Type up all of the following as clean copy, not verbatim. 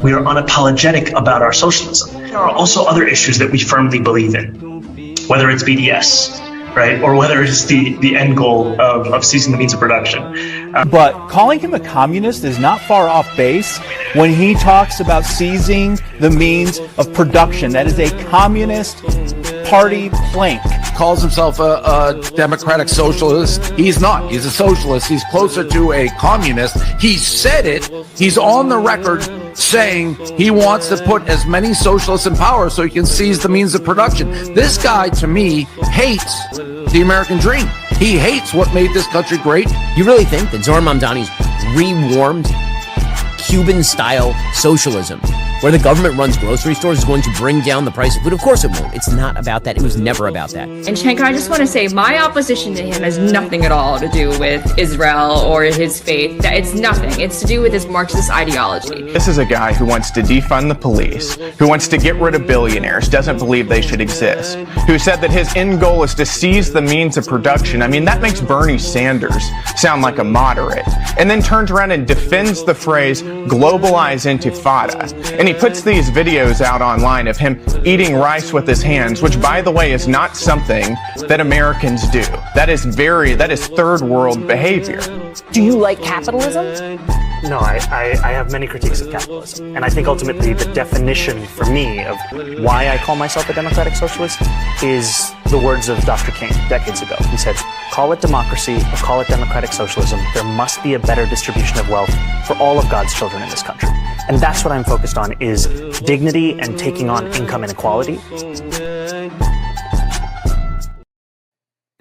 We are unapologetic about our socialism. There are also other issues that we firmly believe in, whether it's BDS, right, or whether it's the end goal of ceasing the means of production. But calling him a communist is not far off base when he talks about seizing the means of production. That is a communist party plank. Calls himself a democratic socialist. He's not. He's a socialist. He's closer to a communist. He said it. He's on the record saying he wants to put as many socialists in power so he can seize the means of production. This guy, to me, hates the American dream. He hates what made this country great. You really think that Zohran Mamdani's rewarmed Cuban-style socialism, where the government runs grocery stores, is going to bring down the price of food? Of course it won't. It's not about that. It was never about that. And Shankar, I just want to say my opposition to him has nothing at all to do with Israel or his faith. It's nothing. It's to do with his Marxist ideology. This is a guy who wants to defund the police, who wants to get rid of billionaires, doesn't believe they should exist, who said that his end goal is to seize the means of production. I mean, that makes Bernie Sanders sound like a moderate. And then turns around and defends the phrase globalize intifada. And he puts these videos out online of him eating rice with his hands, which, by the way, is not something that Americans do. That is third world behavior. Do you like capitalism? No, I have many critiques of capitalism. And I think ultimately the definition for me of why I call myself a democratic socialist is the words of Dr. King decades ago. He said, call it democracy or call it democratic socialism. There must be a better distribution of wealth for all of God's children in this country. And that's what I'm focused on, is dignity and taking on income inequality.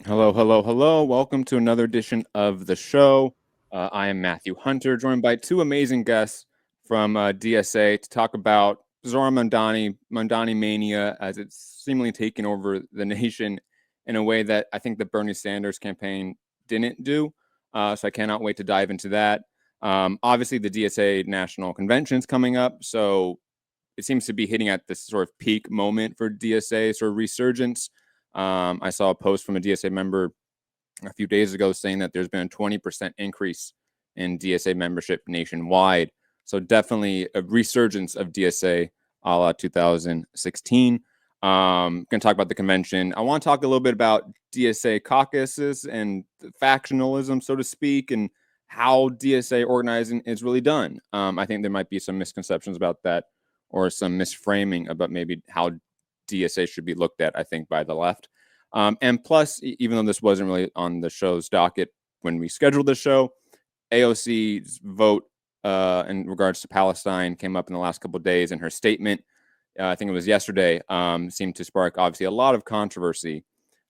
Hello, hello, hello. Welcome to another edition of the show. I am Matthew Hunter, joined by two amazing guests from DSA to talk about Zohran Mamdani mania, as it's seemingly taken over the nation in a way that I think the Bernie Sanders campaign didn't do. So I cannot wait to dive into that. Obviously, the DSA National Convention is coming up, so it seems to be hitting at this sort of peak moment for DSA, sort of resurgence. I saw a post from a DSA member a few days ago saying that there's been a 20% increase in DSA membership nationwide. So definitely a resurgence of DSA a la 2016. Going to talk about the convention. I want to talk a little bit about DSA caucuses and factionalism, so to speak, and how DSA organizing is really done. I think there might be some misconceptions about that, or some misframing about maybe how DSA should be looked at, I think, by the left. And plus, even though this wasn't really on the show's docket when we scheduled the show, AOC's vote in regards to Palestine came up in the last couple of days, and her statement, I think it was yesterday, seemed to spark, obviously, a lot of controversy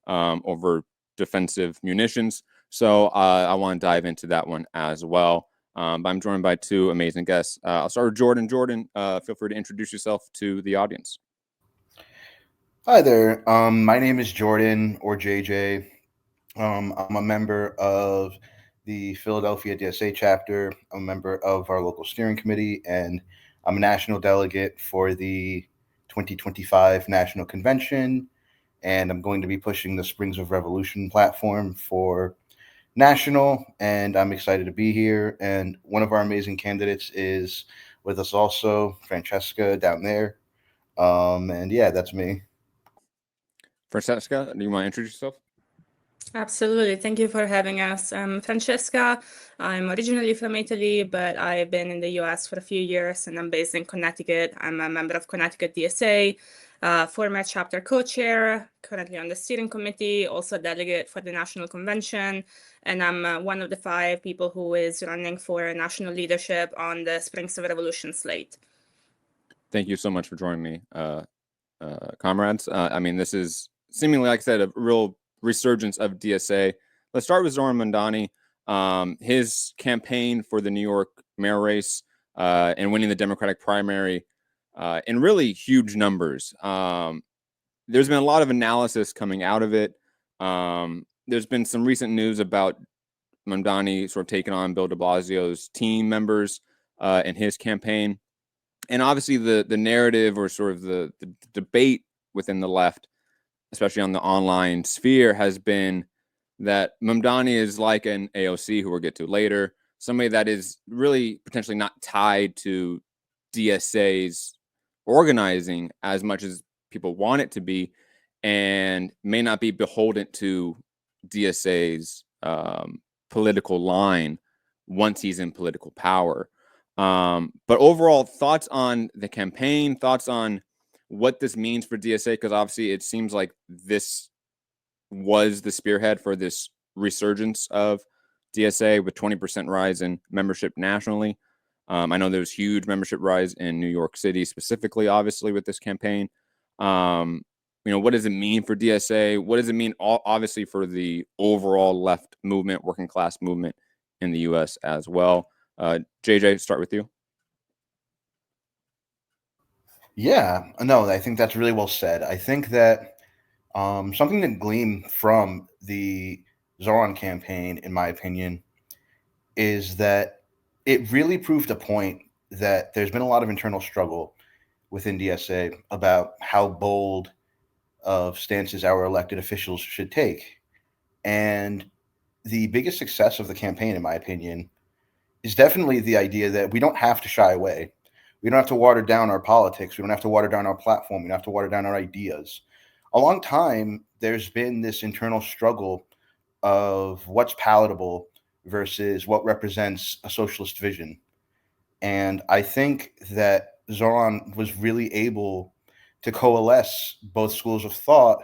over defensive munitions. So I want to dive into that one as well. But I'm joined by two amazing guests. I'll start with Jordan. Jordan, feel free to introduce yourself to the audience. Hi there. My name is Jordan, or JJ. I'm a member of the Philadelphia DSA chapter. I'm a member of our local steering committee, and I'm a national delegate for the 2025 National Convention. And I'm going to be pushing the Springs of Revolution platform for national, and I'm excited to be here. And one of our amazing candidates is with us also, Francesca down there. And yeah, that's me. Francesca, do you want to introduce yourself? Absolutely. Thank you for having us. I'm Francesca. I'm originally from Italy, but I've been in the US for a few years, and I'm based in Connecticut. I'm a member of Connecticut DSA, former chapter co-chair, currently on the steering committee, also a delegate for the National Convention, and I'm one of the 5 people who is running for national leadership on the Springs of Revolution slate. Thank you so much for joining me, comrades. I mean, this is seemingly, like I said, a real resurgence of DSA. Let's start with Zohran Mamdani. His campaign for the New York mayor race and winning the Democratic primary in really huge numbers. There's been a lot of analysis coming out of it. There's been some recent news about Mamdani sort of taking on Bill de Blasio's team members in his campaign. And obviously the narrative, or sort of the debate within the left, especially on the online sphere, has been that Mamdani is like an AOC, who we'll get to later, somebody that is really potentially not tied to DSA's organizing as much as people want it to be, and may not be beholden to DSA's political line once he's in political power. But overall, thoughts on the campaign, thoughts on what this means for DSA, because obviously it seems like this was the spearhead for this resurgence of DSA with 20% rise in membership nationally. I know there's huge membership rise in New York City specifically, obviously, with this campaign. What does it mean for DSA? What does it mean, obviously, for the overall left movement, working class movement in the U.S. as well? JJ, start with you. Yeah, no, I think that's really well said. I think that something to glean from the Zohran campaign, in my opinion, is that it really proved a point that there's been a lot of internal struggle within DSA about how bold of stances our elected officials should take. And the biggest success of the campaign, in my opinion, is definitely the idea that we don't have to shy away. We don't have to water down our politics. We don't have to water down our platform. We don't have to water down our ideas. A long time, there's been this internal struggle of what's palatable versus what represents a socialist vision. And I think that Zohran was really able to coalesce both schools of thought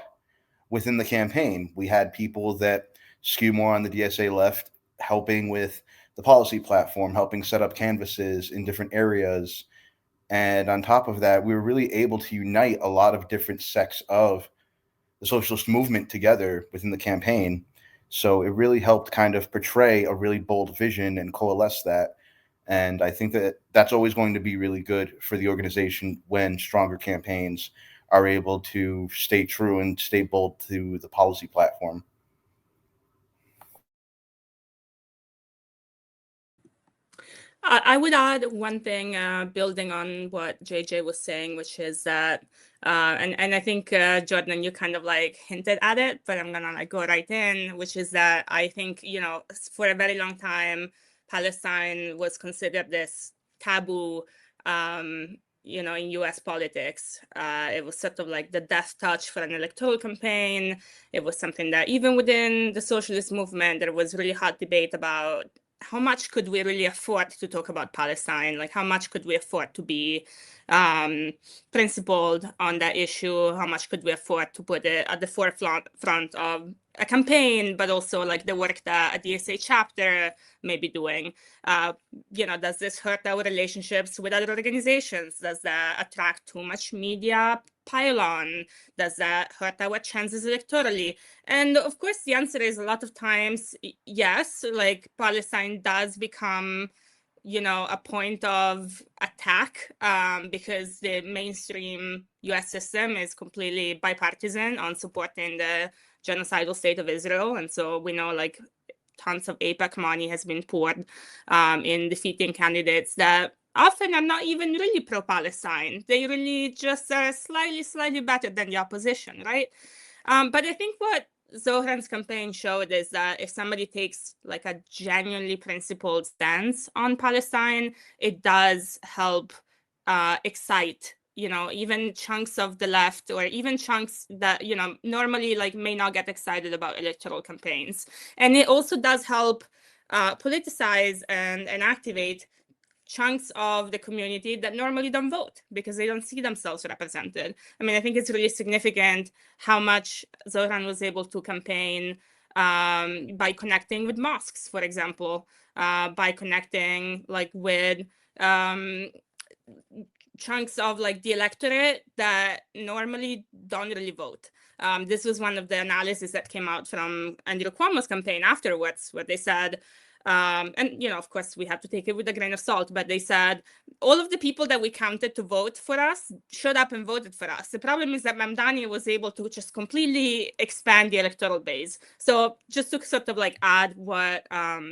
within the campaign. We had people that skew more on the DSA left helping with the policy platform, helping set up canvases in different areas. And on top of that, we were really able to unite a lot of different sects of the socialist movement together within the campaign. So it really helped kind of portray a really bold vision and coalesce that. And I think that that's always going to be really good for the organization when stronger campaigns are able to stay true and stay bold to the policy platform. I would add one thing, building on what JJ was saying, which is that, and I think Jordan, you kind of like hinted at it, but I'm gonna like go right in, which is that I think, for a very long time, Palestine was considered this taboo, in US politics. It was sort of like the death touch for an electoral campaign. It was something that even within the socialist movement, there was really hot debate about how much could we really afford to talk about Palestine? Like, how much could we afford to be principled on that issue? How much could we afford to put it at the forefront of a campaign, but also like the work that a DSA chapter may be doing? Does this hurt our relationships with other organizations? Does that attract too much media pile-on? Does that hurt our chances electorally? And of course, the answer is a lot of times yes. Like, Palestine does become a point of attack because the mainstream US system is completely bipartisan on supporting the genocidal state of Israel. And so we know like tons of AIPAC money has been poured in defeating candidates that often are not even really pro-Palestine. They really just are slightly better than the opposition, right? But I think what Zohran's campaign showed is that if somebody takes like a genuinely principled stance on Palestine, it does help excite even chunks of the left, or even chunks that normally like may not get excited about electoral campaigns. And it also does help politicize and activate chunks of the community that normally don't vote because they don't see themselves represented. I mean, I think it's really significant how much Zohran was able to campaign by connecting with mosques, for example, by connecting like with chunks of like the electorate that normally don't really vote. This was one of the analysis that came out from Andrew Cuomo's campaign afterwards, where they said, and of course we have to take it with a grain of salt, but they said all of the people that we counted to vote for us showed up and voted for us. The problem is that Mamdani was able to just completely expand the electoral base. So just to sort of like add what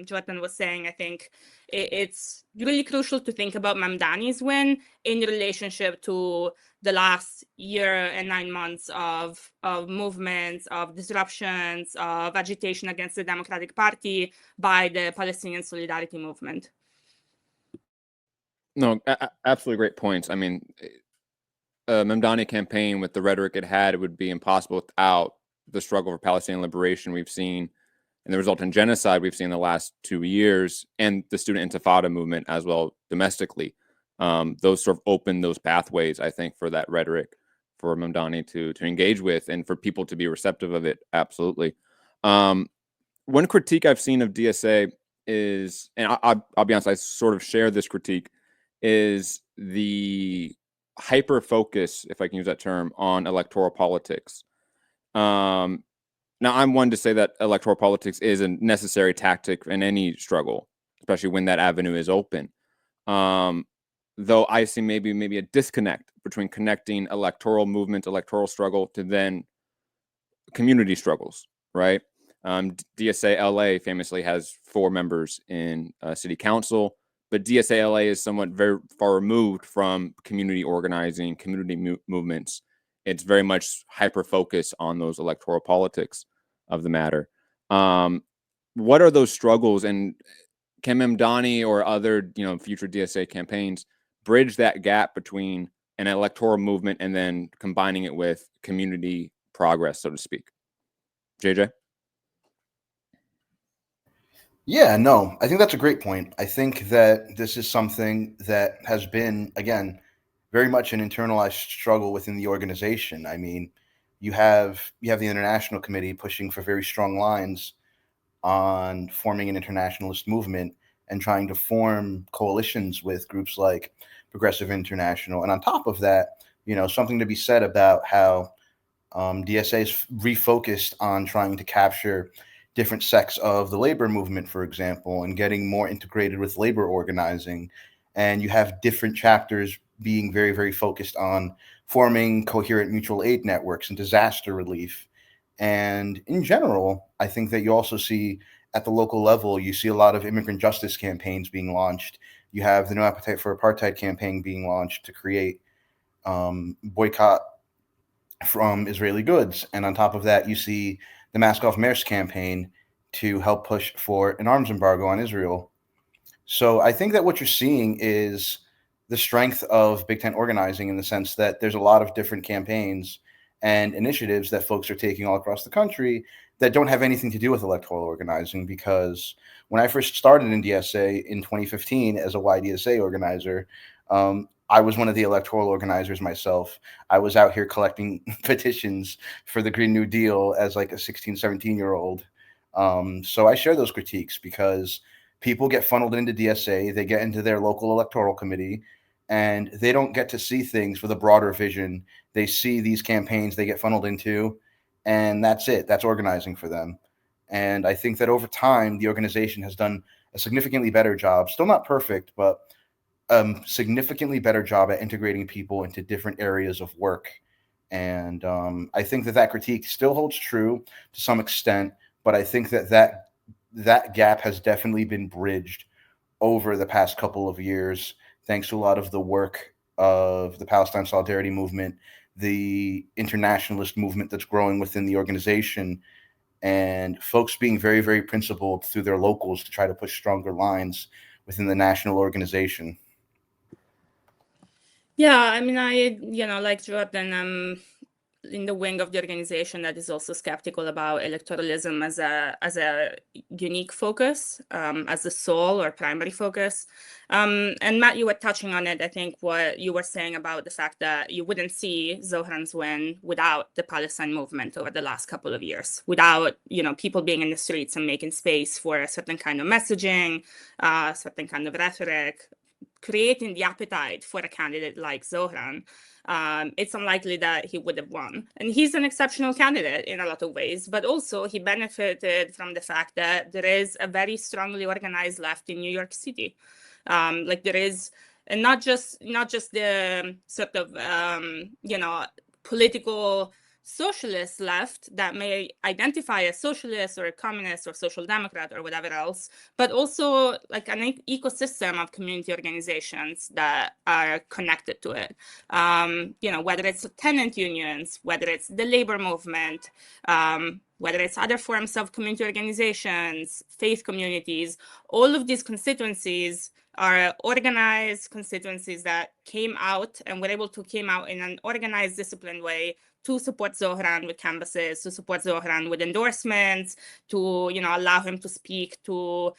Jordan was saying, I think it's really crucial to think about Mamdani's win in relationship to the last year and 9 months of movements, of disruptions, of agitation against the Democratic Party by the Palestinian Solidarity Movement. No, absolutely great points. I mean, Mamdani campaign, with the rhetoric it had, it would be impossible without the struggle for Palestinian liberation we've seen and the resultant genocide we've seen in the last 2 years, and the student intifada movement as well domestically. Those sort of open those pathways, I think, for that rhetoric for Mamdani to engage with and for people to be receptive of it. Absolutely. One critique I've seen of DSA is, and I'll be honest, I sort of share this critique, is the hyper focus, if I can use that term, on electoral politics. Now, I'm one to say that electoral politics is a necessary tactic in any struggle, especially when that avenue is open. Though I see maybe a disconnect between connecting electoral movement, electoral struggle to then community struggles, right? DSA LA famously has 4 members in city council, but DSA LA is somewhat very far removed from community organizing, community movements. It's very much hyper focus on those electoral politics of the matter. What are those struggles, and can Mamdani or other future DSA campaigns bridge that gap between an electoral movement and then combining it with community progress, so to speak? JJ? Yeah, no, I think that's a great point. I think that this is something that has been, again, very much an internalized struggle within the organization. I mean, you have the international committee pushing for very strong lines on forming an internationalist movement and trying to form coalitions with groups like Progressive International. And on top of that, something to be said about how DSA is refocused on trying to capture different sects of the labor movement, for example, and getting more integrated with labor organizing. And you have different chapters being very, very focused on forming coherent mutual aid networks and disaster relief. And in general, I think that you also see at the local level, you see a lot of immigrant justice campaigns being launched. You have the No Appetite for Apartheid campaign being launched to create boycott from Israeli goods. And on top of that, you see the Mask Off Maersk campaign to help push for an arms embargo on Israel. So I think that what you're seeing is the strength of Big Tent organizing in the sense that there's a lot of different campaigns and initiatives that folks are taking all across the country that don't have anything to do with electoral organizing. Because when I first started in DSA in 2015 as a YDSA organizer, I was one of the electoral organizers myself. I was out here collecting petitions for the Green New Deal as like a 16, 17-year-old. So I share those critiques because people get funneled into DSA, they get into their local electoral committee, and they don't get to see things with a broader vision. They see these campaigns they get funneled into, and that's it. That's organizing for them. And I think that over time, the organization has done a significantly better job, still not perfect, but significantly better job at integrating people into different areas of work. And I think that critique still holds true to some extent, but I think that gap has definitely been bridged over the past couple of years, thanks to a lot of the work of the Palestine Solidarity Movement, the internationalist movement that's growing within the organization, and folks being very, very principled through their locals to try to push stronger lines within the national organization. Yeah, I mean, like Jordan, in the wing of the organization that is also skeptical about electoralism as a unique focus, as the sole or primary focus. And Matt, you were touching on it. I think what you were saying about the fact that you wouldn't see Zohran's win without the Palestine movement over the last couple of years, without people being in the streets and making space for a certain kind of messaging, certain kind of rhetoric, creating the appetite for a candidate like Zohran. It's unlikely that he would have won. And he's an exceptional candidate in a lot of ways, but also he benefited from the fact that there is a very strongly organized left in New York City. Like there is, and not just the sort of, political socialist left that may identify as socialist or a communist or social democrat or whatever else, but also like an ecosystem of community organizations that are connected to it. Whether it's tenant unions, whether it's the labor movement, whether it's other forms of community organizations, faith communities, all of these constituencies are organized constituencies that came out and were able to came out in an organized, disciplined way to support Zohran with canvases, to support Zohran with endorsements, to allow him to speak to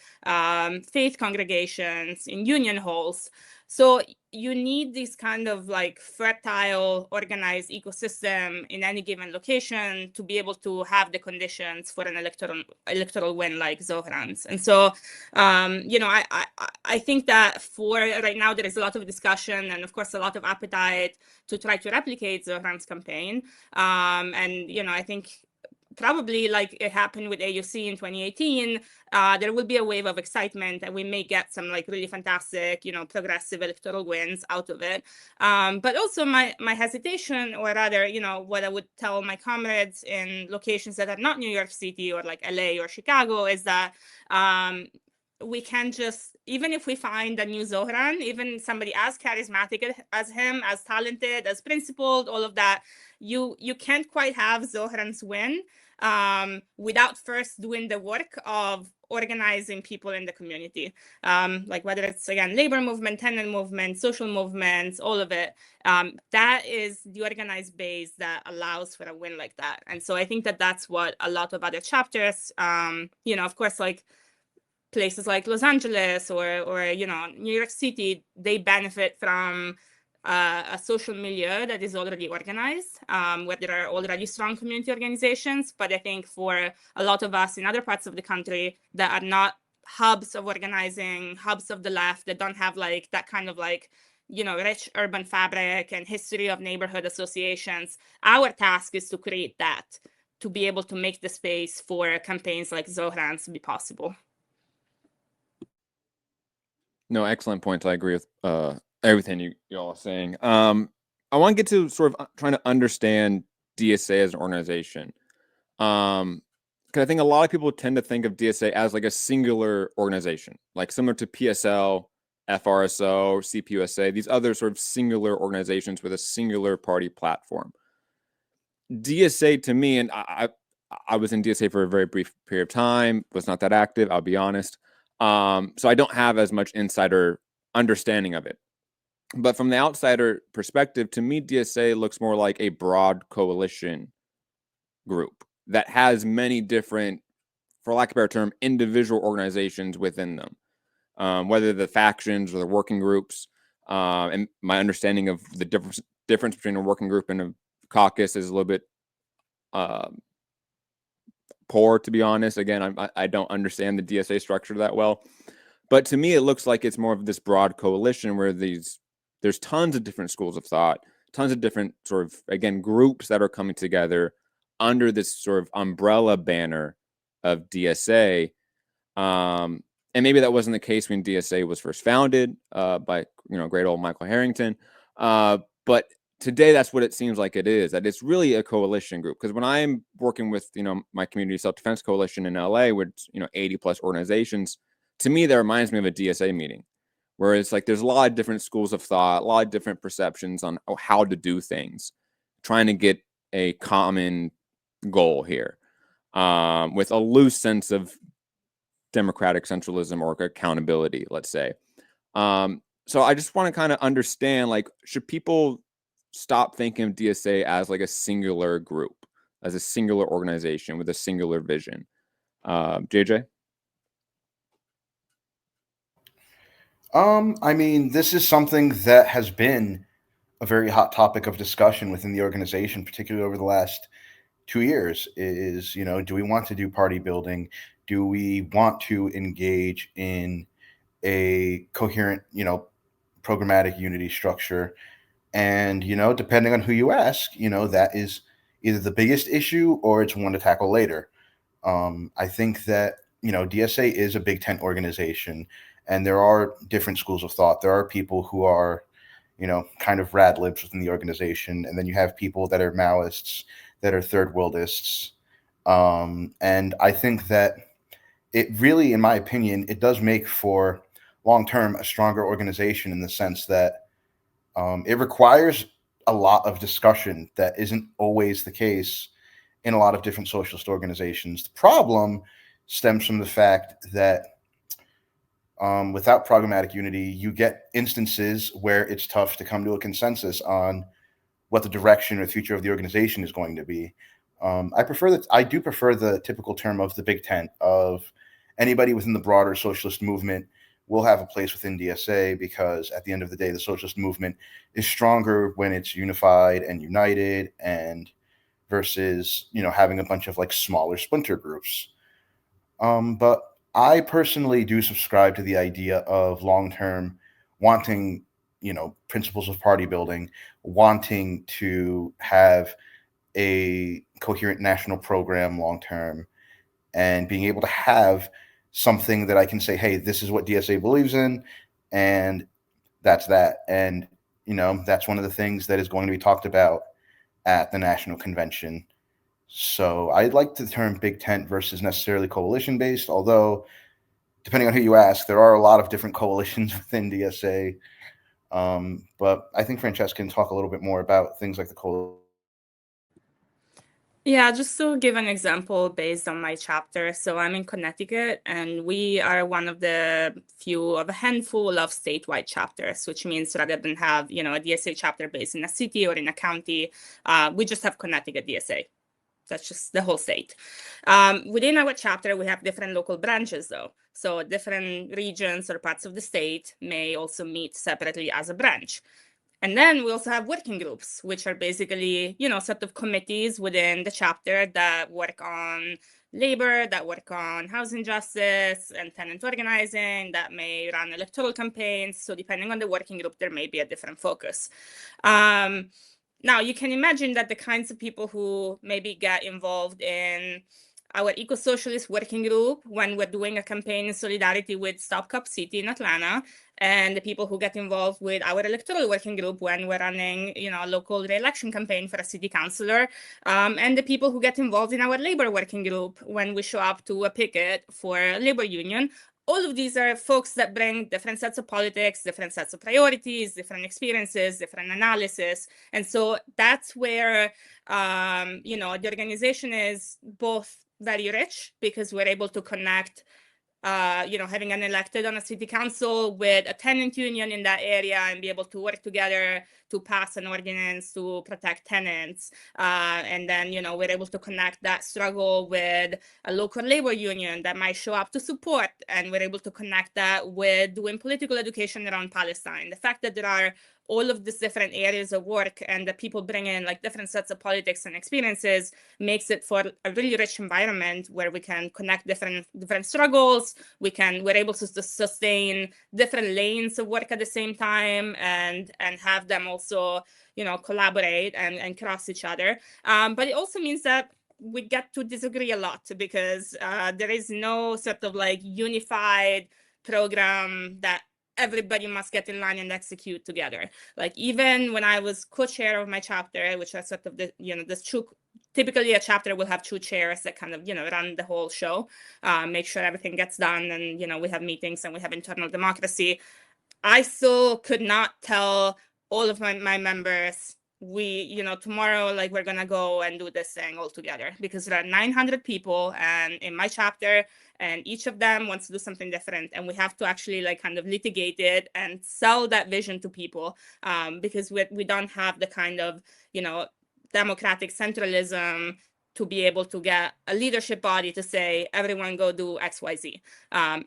faith congregations in union halls. So you need this kind of like fertile, organized ecosystem in any given location to be able to have the conditions for an electoral win like Zohran's. And so, I think that for right now, there is a lot of discussion and, of course, a lot of appetite to try to replicate Zohran's campaign. I think probably like it happened with AOC in 2018, there will be a wave of excitement and we may get some like really fantastic, progressive electoral wins out of it. But also my hesitation, or rather, what I would tell my comrades in locations that are not New York City or like LA or Chicago is that we can just, even if we find a new Zohran, even somebody as charismatic as him, as talented, as principled, all of that, you can't quite have Zohran's win without first doing the work of organizing people in the community. Like whether it's, again, labor movement, tenant movement, social movements, all of it, that is the organized base that allows for a win like that. And so I think that that's what a lot of other chapters, of course, like places like Los Angeles or New York City, they benefit from a social milieu that is already organized, where there are already strong community organizations. But I think for a lot of us in other parts of the country that are not hubs of organizing, hubs of the left, that don't have like that kind of like, rich urban fabric and history of neighborhood associations, our task is to create that, to be able to make the space for campaigns like Zohran's to be possible. No, excellent points. I agree with everything you all are saying. I want to get to sort of trying to understand DSA as an organization. Because I think a lot of people tend to think of DSA as like a singular organization, like similar to PSL, FRSO, CPUSA, these other sort of singular organizations with a singular party platform. DSA to me, and I was in DSA for a very brief period of time, was not that active, I'll be honest. So I don't have as much insider understanding of it. But from the outsider perspective, to me, DSA looks more like a broad coalition group that has many different, for lack of a better term, individual organizations within them, whether the factions or the working groups. And my understanding of the difference between a working group and a caucus is a little bit poor, to be honest. Again, I don't understand the DSA structure that well, but to me, it looks like it's more of this broad coalition where there's tons of different schools of thought, tons of different sort of, again, groups that are coming together under this sort of umbrella banner of DSA. And maybe that wasn't the case when DSA was first founded by great old Michael Harrington, but today, that's what it seems like it is, that it's really a coalition group. Because when I'm working with, my community self-defense coalition in LA with, 80 plus organizations, to me, that reminds me of a DSA meeting where it's like there's a lot of different schools of thought, a lot of different perceptions on how to do things, trying to get a common goal here with a loose sense of democratic centralism or accountability, let's say. So I just want to kind of understand, like, should people stop thinking of DSA as like a singular group, as a singular organization with a singular vision? JJ? I mean, this is something that has been a very hot topic of discussion within the organization, particularly over the last 2 years, is, do we want to do party building? Do we want to engage in a coherent, programmatic unity structure? And, depending on who you ask, that is either the biggest issue or it's one to tackle later. I think that, DSA is a big tent organization, and there are different schools of thought. There are people who are, kind of rad libs within the organization. And then you have people that are Maoists, that are third worldists. And I think that it really, in my opinion, it does make for long-term a stronger organization in the sense that it requires a lot of discussion that isn't always the case in a lot of different socialist organizations. The problem stems from the fact that Without programmatic unity, you get instances where it's tough to come to a consensus on what the direction or future of the organization is going to be. I do prefer the typical term of the big tent, of anybody within the broader socialist movement will have a place within DSA, because at the end of the day, the socialist movement is stronger when it's unified and united, and versus, having a bunch of like smaller splinter groups. But I personally do subscribe to the idea of long-term wanting, principles of party building, wanting to have a coherent national program long-term, and being able to have something that I can say, hey, this is what DSA believes in, and that's that. And, that's one of the things that is going to be talked about at the national convention. So I like the term big tent versus necessarily coalition based, although depending on who you ask, there are a lot of different coalitions within DSA. But I think Francesca can talk a little bit more about things like the coalition. Yeah, just to give an example based on my chapter. So I'm in Connecticut, and we are one of the few of a handful of statewide chapters, which means rather than have, a DSA chapter based in a city or in a county, we just have Connecticut DSA. That's just the whole state. Within our chapter, we have different local branches, though. So different regions or parts of the state may also meet separately as a branch. And then we also have working groups, which are basically, sort of committees within the chapter that work on labor, that work on housing justice and tenant organizing, that may run electoral campaigns. So depending on the working group, there may be a different focus. Now, you can imagine that the kinds of people who maybe get involved in our eco-socialist working group when we're doing a campaign in solidarity with Stop Cop City in Atlanta, and the people who get involved with our electoral working group when we're running, a local re-election campaign for a city councilor, and the people who get involved in our labor working group when we show up to a picket for a labor union. All of these are folks that bring different sets of politics, different sets of priorities, different experiences, different analysis. And so that's where, the organization is both very rich, because we're able to connect, having an elected on a city council with a tenant union in that area and be able to work together to pass an ordinance to protect tenants. And then, we're able to connect that struggle with a local labor union that might show up to support. And we're able to connect that with doing political education around Palestine. The fact that there are all of these different areas of work and that people bring in like different sets of politics and experiences makes it for a really rich environment where we can connect different struggles. We're able to sustain different lanes of work at the same time and have them also, collaborate and cross each other. But it also means that we get to disagree a lot, because there is no sort of like unified program that everybody must get in line and execute together. Like even when I was co-chair of my chapter, which is sort of typically a chapter will have two chairs that kind of, run the whole show, make sure everything gets done, and, we have meetings and we have internal democracy. I still could not tell all of my members, tomorrow, like, we're gonna go and do this thing all together, because there are 900 people and in my chapter, and each of them wants to do something different, and we have to actually like kind of litigate it and sell that vision to people, because we don't have the kind of, democratic centralism to be able to get a leadership body to say, everyone go do XYZ.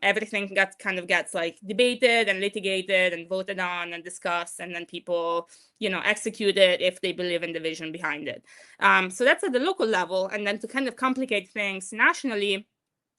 Everything gets like debated and litigated and voted on and discussed, and then people, execute it if they believe in the vision behind it. So that's at the local level. And then to kind of complicate things nationally,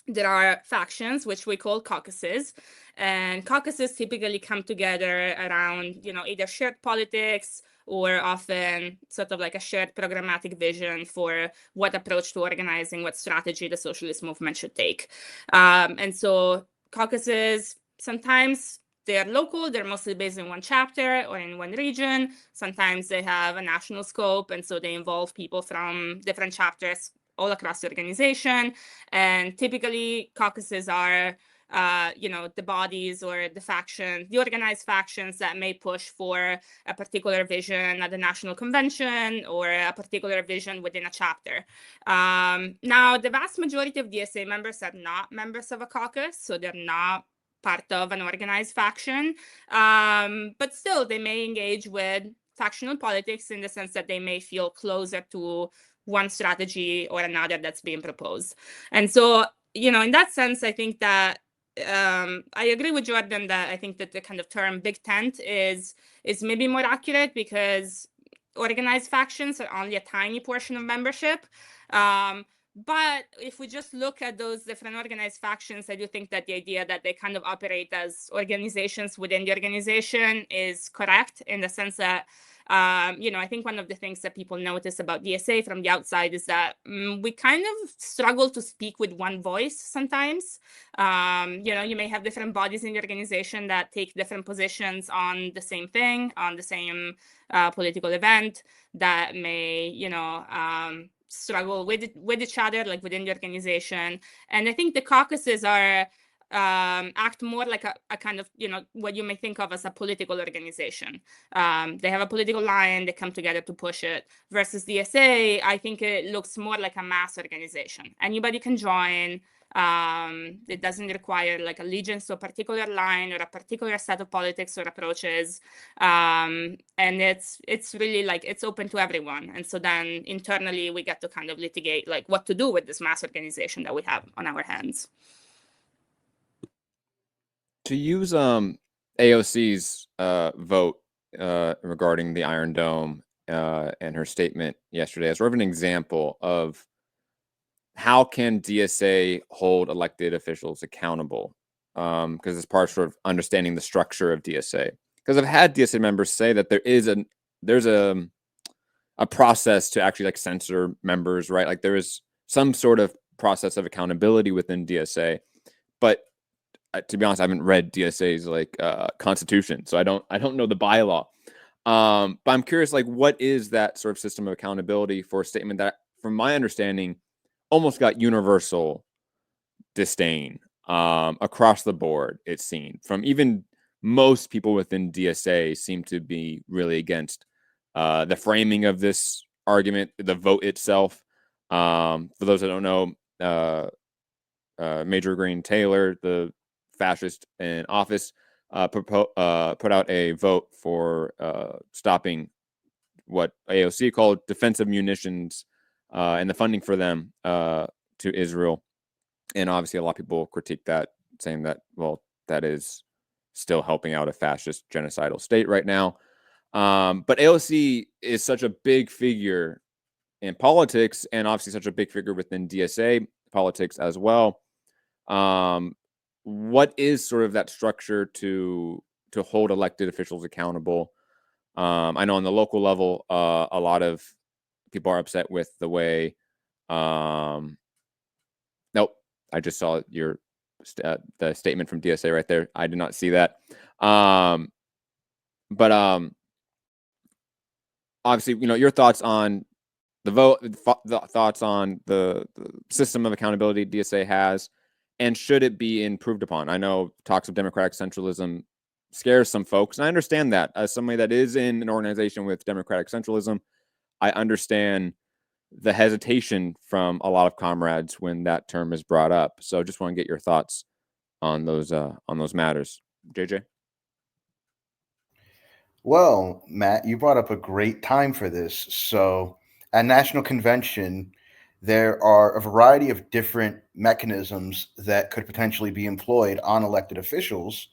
there are factions, which we call caucuses. And caucuses typically come together around, either shared politics or often sort of like a shared programmatic vision for what approach to organizing, what strategy the socialist movement should take. And so caucuses, sometimes they're local, they're mostly based in one chapter or in one region. Sometimes they have a national scope, and so they involve people from different chapters all across the organization. And typically caucuses are the bodies or the organized factions that may push for a particular vision at the national convention or a particular vision within a chapter. Now, the vast majority of DSA members are not members of a caucus, so they're not part of an organized faction. But still, they may engage with factional politics in the sense that they may feel closer to one strategy or another that's being proposed. And so, in that sense, I think that I agree with Jordan that I think that the kind of term big tent is maybe more accurate, because organized factions are only a tiny portion of membership. But if we just look at those different organized factions, I do think that the idea that they kind of operate as organizations within the organization is correct, in the sense that, I think one of the things that people notice about DSA from the outside is that we kind of struggle to speak with one voice sometimes. You may have different bodies in the organization that take different positions on the same thing, on the same political event, that may, struggle with each other, like within the organization. And I think the caucuses are act more like a kind of, what you may think of as a political organization. They have a political line, they come together to push it. Versus DSA, I think it looks more like a mass organization. Anybody can join. It doesn't require like allegiance to a particular line or a particular set of politics or approaches. And it's really like, it's open to everyone. And so then internally we get to kind of litigate like what to do with this mass organization that we have on our hands. To use AOC's vote regarding the Iron Dome and her statement yesterday as sort of an example of how can DSA hold elected officials accountable, because it's part of sort of understanding the structure of DSA. Because I've had DSA members say that there's a process to actually like censor members, right? Like there is some sort of process of accountability within DSA, but to be honest, I haven't read DSA's like constitution, so I don't know the bylaw. But I'm curious, like, what is that sort of system of accountability for a statement that, from my understanding, almost got universal disdain across the board? It's seen from even most people within DSA seem to be really against the framing of this argument, the vote itself. For those that don't know, Major Green Taylor, the fascist in office, put out a vote for stopping what AOC called defensive munitions and the funding for them to Israel. And obviously a lot of people critique that, saying that, well, that is still helping out a fascist genocidal state right now. But AOC is such a big figure in politics, and obviously such a big figure within DSA politics as well. What is sort of that structure to hold elected officials accountable? I know on the local level, a lot of people are upset with the way. Nope, I just saw the statement from DSA right there. I did not see that. But obviously, your thoughts on the vote, thoughts on the system of accountability DSA has. And should it be improved upon? I know talks of democratic centralism scares some folks, and I understand that. As somebody that is in an organization with democratic centralism, I understand the hesitation from a lot of comrades when that term is brought up. So I just want to get your thoughts on those matters. JJ? Well, Matt, you brought up a great time for this. So at National Convention, there are a variety of different mechanisms that could potentially be employed on elected officials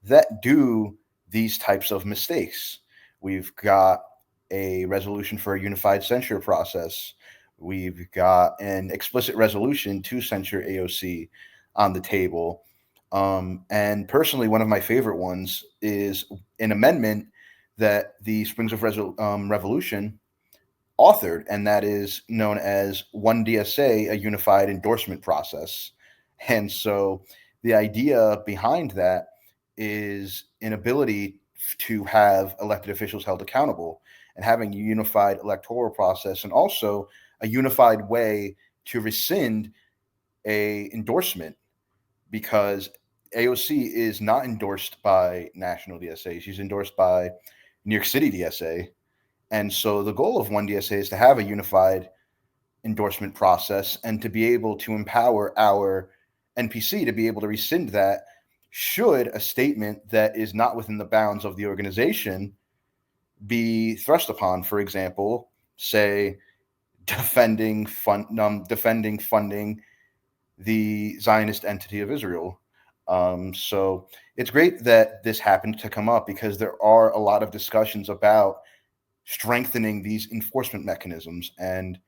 that do these types of mistakes. We've got a resolution for a unified censure process. We've got an explicit resolution to censure AOC on the table. And personally, one of my favorite ones is an amendment that the Springs of Revolution authored, and that is known as One DSA, a unified endorsement process. And so the idea behind that is an ability to have elected officials held accountable and having a unified electoral process, and also a unified way to rescind a endorsement, because AOC is not endorsed by national DSA. She's endorsed by New York City DSA. And so the goal of One DSA is to have a unified endorsement process and to be able to empower our NPC to be able to rescind that should a statement that is not within the bounds of the organization be thrust upon? For example, say defending funding the Zionist entity of Israel. So it's great that this happened to come up, because there are a lot of discussions about strengthening these enforcement mechanisms. And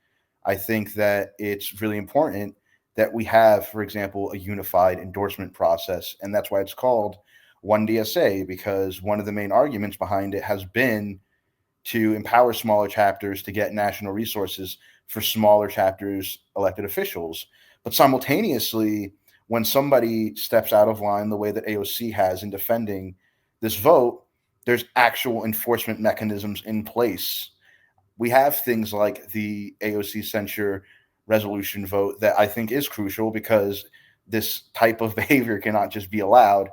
I think that it's really important that we have, for example, a unified endorsement process. And that's why it's called One DSA, because one of the main arguments behind it has been to empower smaller chapters to get national resources for smaller chapters' elected officials. But simultaneously, when somebody steps out of line the way that AOC has in defending this vote, there's actual enforcement mechanisms in place. We have things like the AOC censure resolution vote that I think is crucial, because this type of behavior cannot just be allowed.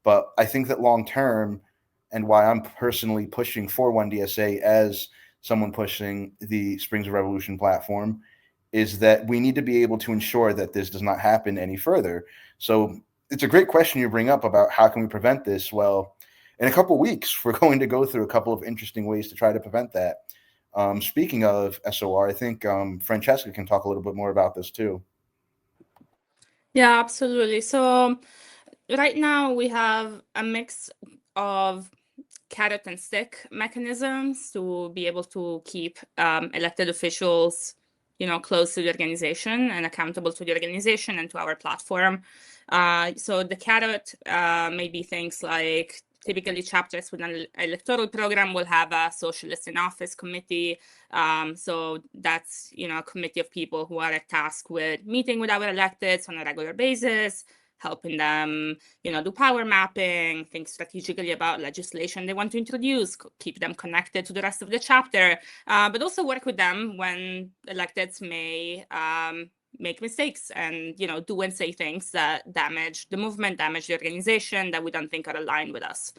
But I think that long term, and why I'm personally pushing for One DSA as someone pushing the Springs of Revolution platform, is that we need to be able to ensure that this does not happen any further. So it's a great question you bring up about how can we prevent this. Well, in a couple of weeks, we're going to go through a couple of interesting ways to try to prevent that. Speaking of SOR, I think Francesca can talk a little bit more about this too. Yeah, absolutely. So right now we have a mix of carrot and stick mechanisms to be able to keep elected officials, close to the organization and accountable to the organization and to our platform. So the carrot may be things like, typically chapters with an electoral program will have a Socialist in Office committee. So that's, a committee of people who are tasked with meeting with our electeds on a regular basis, helping them, do power mapping, think strategically about legislation they want to introduce, keep them connected to the rest of the chapter, but also work with them when electeds may make mistakes and, do and say things that damage the movement, damage the organization that we don't think are aligned with us.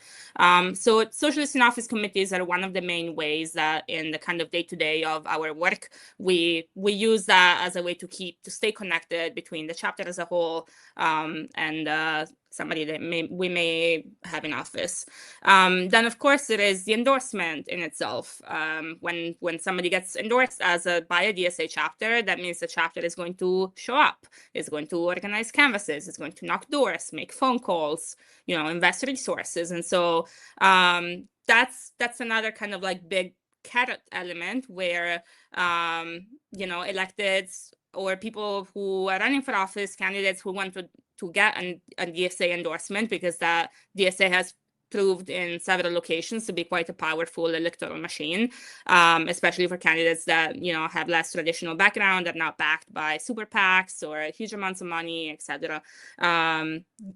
So Socialist in Office committees are one of the main ways that in the kind of day-to-day of our work, we use that as a way to stay connected between the chapter as a whole and somebody that we may have in office. Then, of course, there is the endorsement in itself. When somebody gets endorsed by a DSA chapter, that means the chapter is going to show up, is going to organize canvases, is going to knock doors, make phone calls, invest resources. And so that's another kind of like big carrot element where, electeds or people who are running for office, candidates who want to get a DSA endorsement, because that DSA has proved in several locations to be quite a powerful electoral machine, especially for candidates that, have less traditional background, are not backed by super PACs or huge amounts of money, etc.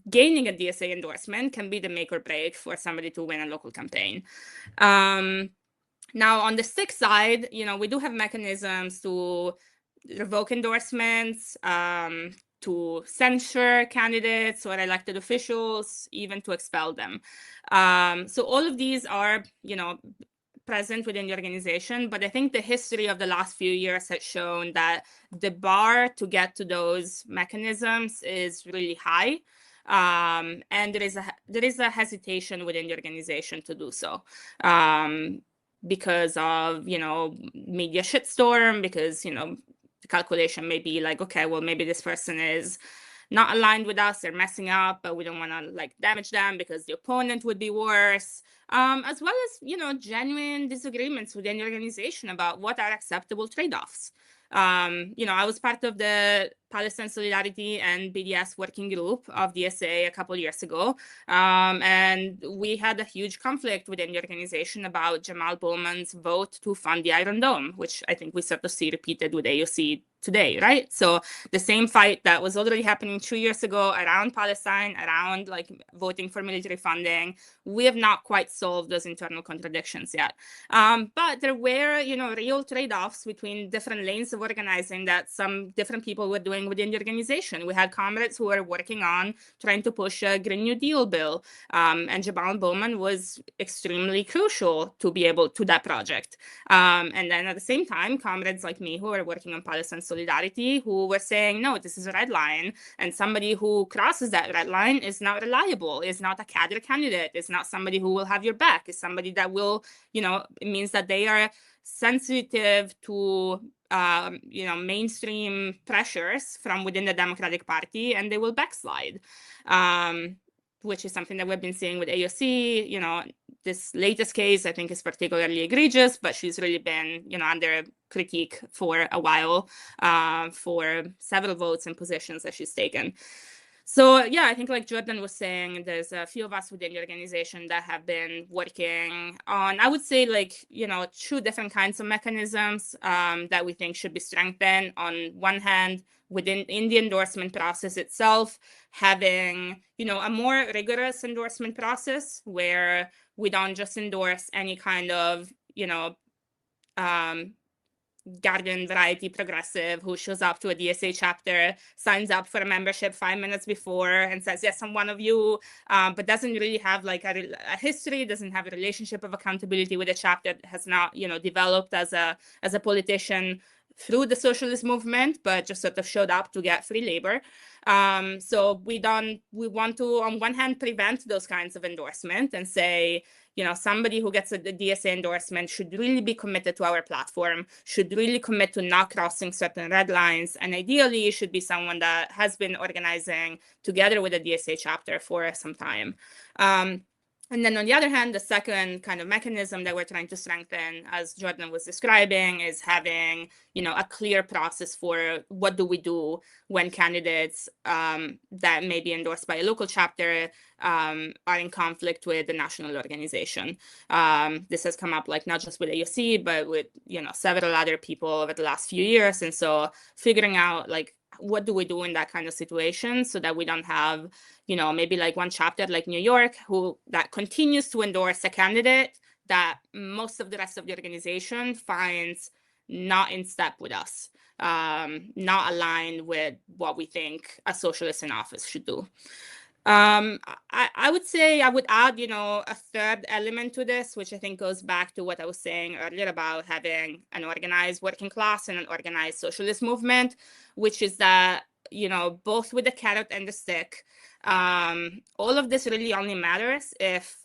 Gaining a DSA endorsement can be the make or break for somebody to win a local campaign. Now, on the stick side, we do have mechanisms to revoke endorsements, to censure candidates or elected officials, even to expel them. So all of these are, present within the organization, but I think the history of the last few years has shown that the bar to get to those mechanisms is really high. And there is a hesitation within the organization to do so. Because of, media shitstorm, because, the calculation may be like, okay, well, maybe this person is not aligned with us, they're messing up, but we don't want to damage them because the opponent would be worse. As well as, genuine disagreements within the organization about what are acceptable trade-offs. I was part of the Palestine Solidarity and BDS working group of DSA a couple of years ago. And we had a huge conflict within the organization about Jamal Bowman's vote to fund the Iron Dome, which I think we sort of see repeated with AOC today, right? So the same fight that was already happening 2 years ago around Palestine, around voting for military funding, we have not quite solved those internal contradictions yet. But there were, real trade-offs between different lanes of organizing that some different people were doing going within the organization. We had comrades who were working on trying to push a Green New Deal bill, and Jamal Bowman was extremely crucial to be able to that project. And then at the same time, comrades like me who were working on Palestine solidarity, who were saying, no, this is a red line, and somebody who crosses that red line is not reliable, is not a cadre candidate, is not somebody who will have your back, is somebody that will, it means that they are sensitive to mainstream pressures from within the Democratic Party, and they will backslide, which is something that we've been seeing with AOC. This latest case, I think, is particularly egregious, but she's really been, under critique for a while for several votes and positions that she's taken. So, yeah, I think like Jordan was saying, there's a few of us within the organization that have been working on, I would say, two different kinds of mechanisms that we think should be strengthened. On one hand, in the endorsement process itself, having, a more rigorous endorsement process where we don't just endorse any kind of, garden variety progressive who shows up to a DSA chapter, signs up for a membership 5 minutes before and says, yes, I'm one of you, but doesn't really have like a history, doesn't have a relationship of accountability with the chapter, has not, developed as a politician through the socialist movement, but just sort of showed up to get free labor. So we want to, on one hand, prevent those kinds of endorsement and say, somebody who gets a DSA endorsement should really be committed to our platform, should really commit to not crossing certain red lines, and ideally should be someone that has been organizing together with the DSA chapter for some time. And then on the other hand, the second kind of mechanism that we're trying to strengthen, as Jordan was describing, is having, a clear process for what do we do when candidates that may be endorsed by a local chapter are in conflict with the national organization. This has come up not just with AOC, but with, several other people over the last few years. And so figuring out what do we do in that kind of situation so that we don't have, maybe one chapter like New York that continues to endorse a candidate that most of the rest of the organization finds not in step with us, not aligned with what we think a socialist in office should do. I would say I would add, a third element to this, which I think goes back to what I was saying earlier about having an organized working class and an organized socialist movement, which is that, both with the carrot and the stick, all of this really only matters if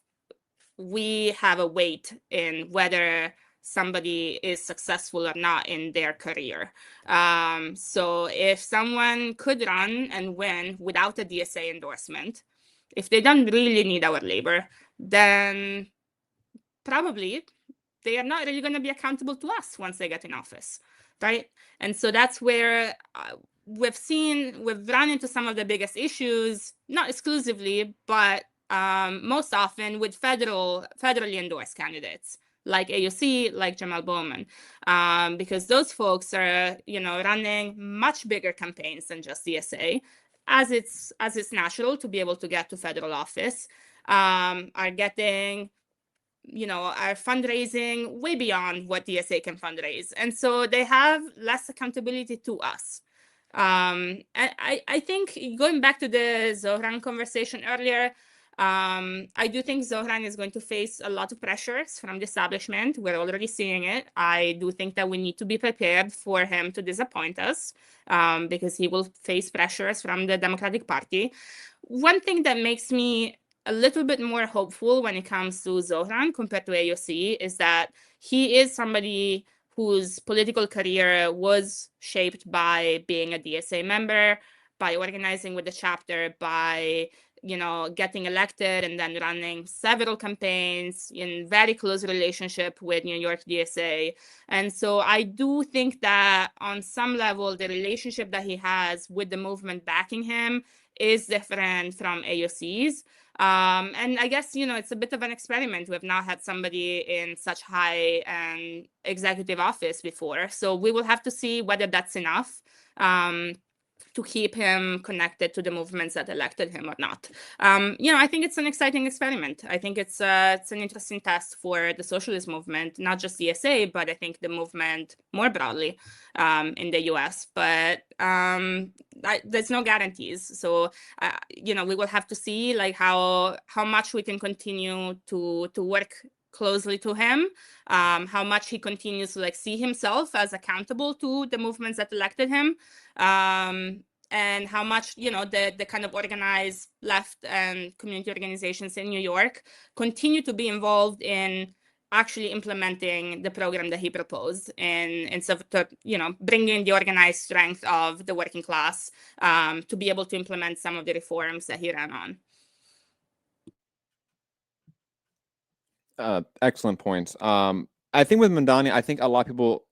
we have a weight in whether somebody is successful or not in their career. So if someone could run and win without a DSA endorsement, if they don't really need our labor, then probably they are not really going to be accountable to us once they get in office, right? And so that's where we've run into some of the biggest issues, not exclusively, but most often with federally endorsed candidates like AOC, like Jamal Bowman, because those folks are, running much bigger campaigns than just DSA, as it's natural to be able to get to federal office, are getting, are fundraising way beyond what DSA can fundraise. And so they have less accountability to us. And I think going back to the Zohran conversation earlier, I do think Zohran is going to face a lot of pressures from the establishment. We're already seeing it. I do think that we need to be prepared for him to disappoint us, because he will face pressures from the Democratic Party. One thing that makes me a little bit more hopeful when it comes to Zohran compared to AOC is that he is somebody whose political career was shaped by being a DSA member, by organizing with the chapter, by getting elected and then running several campaigns in very close relationship with New York DSA. And so I do think that on some level, the relationship that he has with the movement backing him is different from AOC's. And I guess, it's a bit of an experiment. We've not had somebody in such high and executive office before. So we will have to see whether that's enough. to keep him connected to the movements that elected him or not. I think it's an exciting experiment. I think it's an interesting test for the socialist movement, not just DSA, but I think the movement more broadly in the US. But there's no guarantees. So, we will have to see like how much we can continue to work closely to him, how much he continues to like see himself as accountable to the movements that elected him, and how much the kind of organized left and community organizations in New York continue to be involved in actually implementing the program that he proposed, and so bringing the organized strength of the working class to be able to implement some of the reforms that he ran on. Excellent points. I think with Mamdani, I think a lot of people,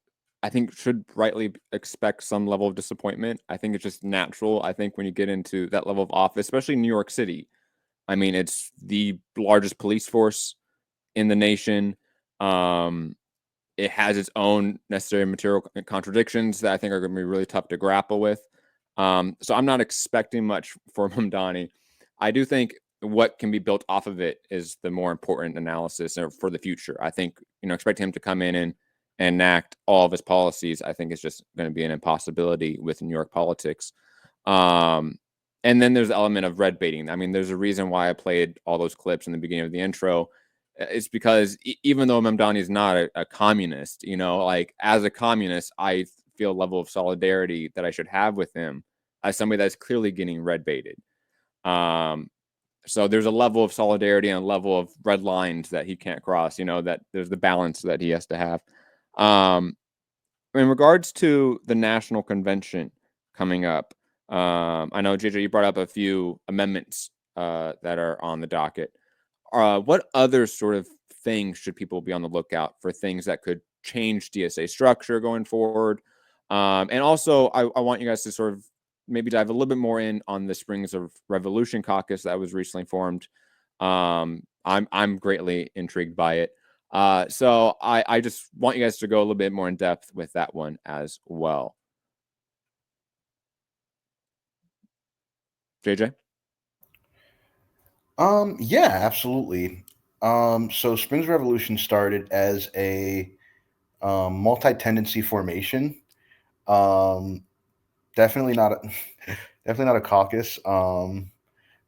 should rightly expect some level of disappointment. I think it's just natural. I think when you get into that level of office, especially in New York City, I mean, it's the largest police force in the nation. It has its own necessary material contradictions that I think are going to be really tough to grapple with. So I'm not expecting much for Mamdani. I do think what can be built off of it is the more important analysis for the future. I think, expecting him to come in and enact all of his policies, I think is just going to be an impossibility with New York politics. And then there's the element of red baiting. I mean, there's a reason why I played all those clips in the beginning of the intro. It's because even though Mamdani is not a communist, like as a communist, I feel a level of solidarity that I should have with him as somebody that's clearly getting red baited. So there's a level of solidarity and a level of red lines that he can't cross, that there's the balance that he has to have. In regards to the national convention coming up, I know, JJ, you brought up a few amendments that are on the docket. What other sort of things should people be on the lookout for, things that could change DSA structure going forward? And also, I want you guys to sort of maybe dive a little bit more in on the Springs of Revolution caucus that was recently formed. I'm greatly intrigued by it. So I just want you guys to go a little bit more in depth with that one as well. JJ? Yeah, absolutely. So Springs Revolution started as a multi-tendency formation. Definitely not a caucus.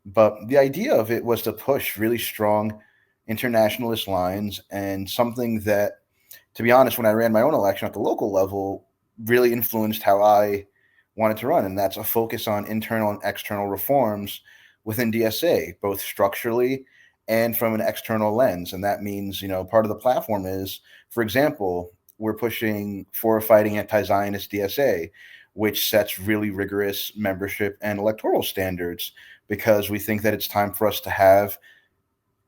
But the idea of it was to push really strong internationalist lines, and something that, to be honest, when I ran my own election at the local level, really influenced how I wanted to run, and that's a focus on internal and external reforms within DSA, both structurally and from an external lens. And that means, part of the platform is, for example, we're pushing for a fighting anti-Zionist DSA, which sets really rigorous membership and electoral standards, because we think that it's time for us to have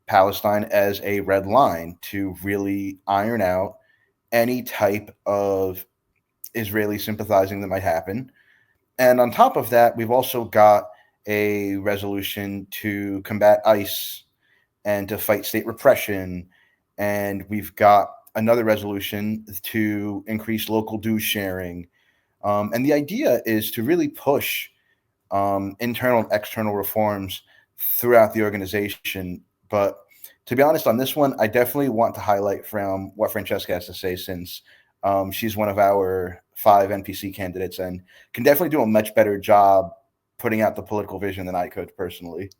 Palestine as a red line to really iron out any type of Israeli sympathizing that might happen. And on top of that, we've also got a resolution to combat ICE and to fight state repression. And we've got another resolution to increase local dues sharing. And the idea is to really push internal and external reforms throughout the organization. But to be honest, on this one, I definitely want to highlight from what Francesca has to say, since she's one of our 5 NPC candidates and can definitely do a much better job putting out the political vision than I could personally.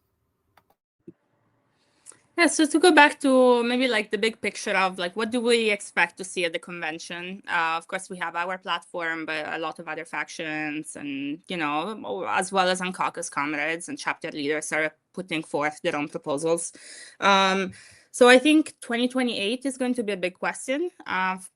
Yeah, so to go back to maybe like the big picture of like what do we expect to see at the convention? Of course, we have our platform, but a lot of other factions and, as well as caucus comrades and chapter leaders are putting forth their own proposals. So I think 2028 is going to be a big question,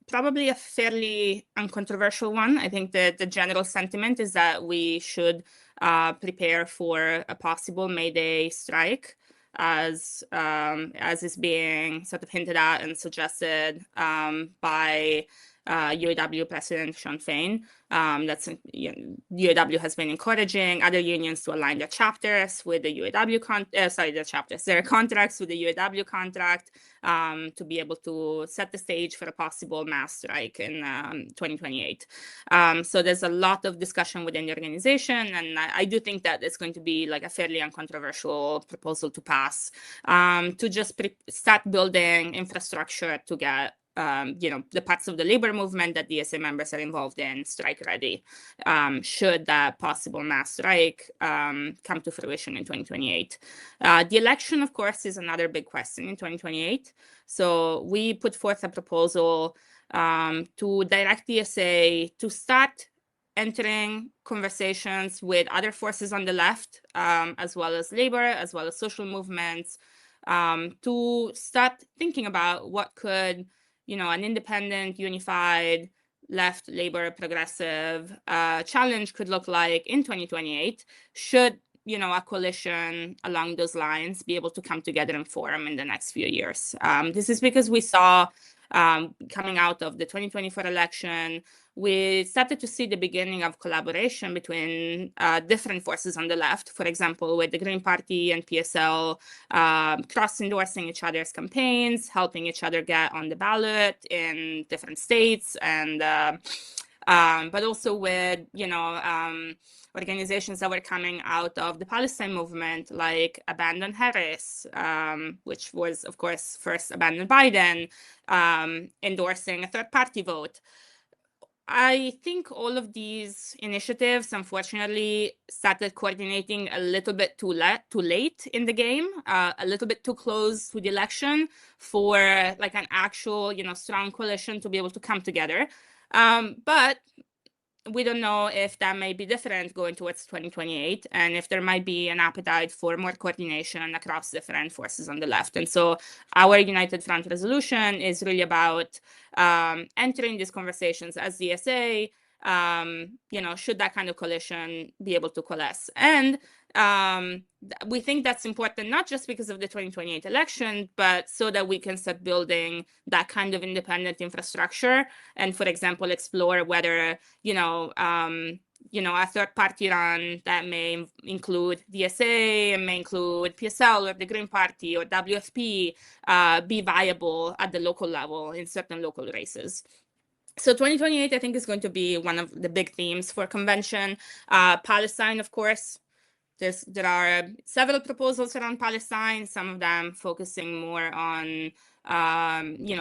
probably a fairly uncontroversial one. I think that the general sentiment is that we should prepare for a possible May Day strike, as is being sort of hinted at and suggested by UAW President Sean Fain. UAW has been encouraging other unions to align their chapters with the UAW their contracts with the UAW contract to be able to set the stage for a possible mass strike in 2028. So there's a lot of discussion within the organization, and I do think that it's going to be like a fairly uncontroversial proposal to pass to just start building infrastructure to get the parts of the labor movement that DSA members are involved in strike ready, should that possible mass strike come to fruition in 2028. The election, of course, is another big question in 2028. So we put forth a proposal to direct DSA to start entering conversations with other forces on the left, as well as labor, as well as social movements, to start thinking about what could an independent, unified, left, labor, progressive challenge could look like in 2028, should a coalition along those lines be able to come together and form in the next few years. This is because we saw coming out of the 2024 election, we started to see the beginning of collaboration between different forces on the left, for example, with the Green Party and PSL cross-endorsing each other's campaigns, helping each other get on the ballot in different states, and but also with, organizations that were coming out of the Palestine movement, like Abandon Harris, which was, of course, first Abandon Biden, endorsing a third-party vote. I think all of these initiatives, unfortunately, started coordinating a little bit too late in the game, a little bit too close to the election for like an actual, strong coalition to be able to come together. But we don't know if that may be different going towards 2028, and if there might be an appetite for more coordination across different forces on the left. And so our United Front resolution is really about entering these conversations as DSA, should that kind of coalition be able to coalesce. And we think that's important, not just because of the 2028 election, but so that we can start building that kind of independent infrastructure. And, for example, explore whether, a third party run that may include DSA, may include PSL or the Green Party or WFP, be viable at the local level in certain local races. So 2028, I think, is going to be one of the big themes for convention. Palestine, of course. There are several proposals around Palestine, some of them focusing more on,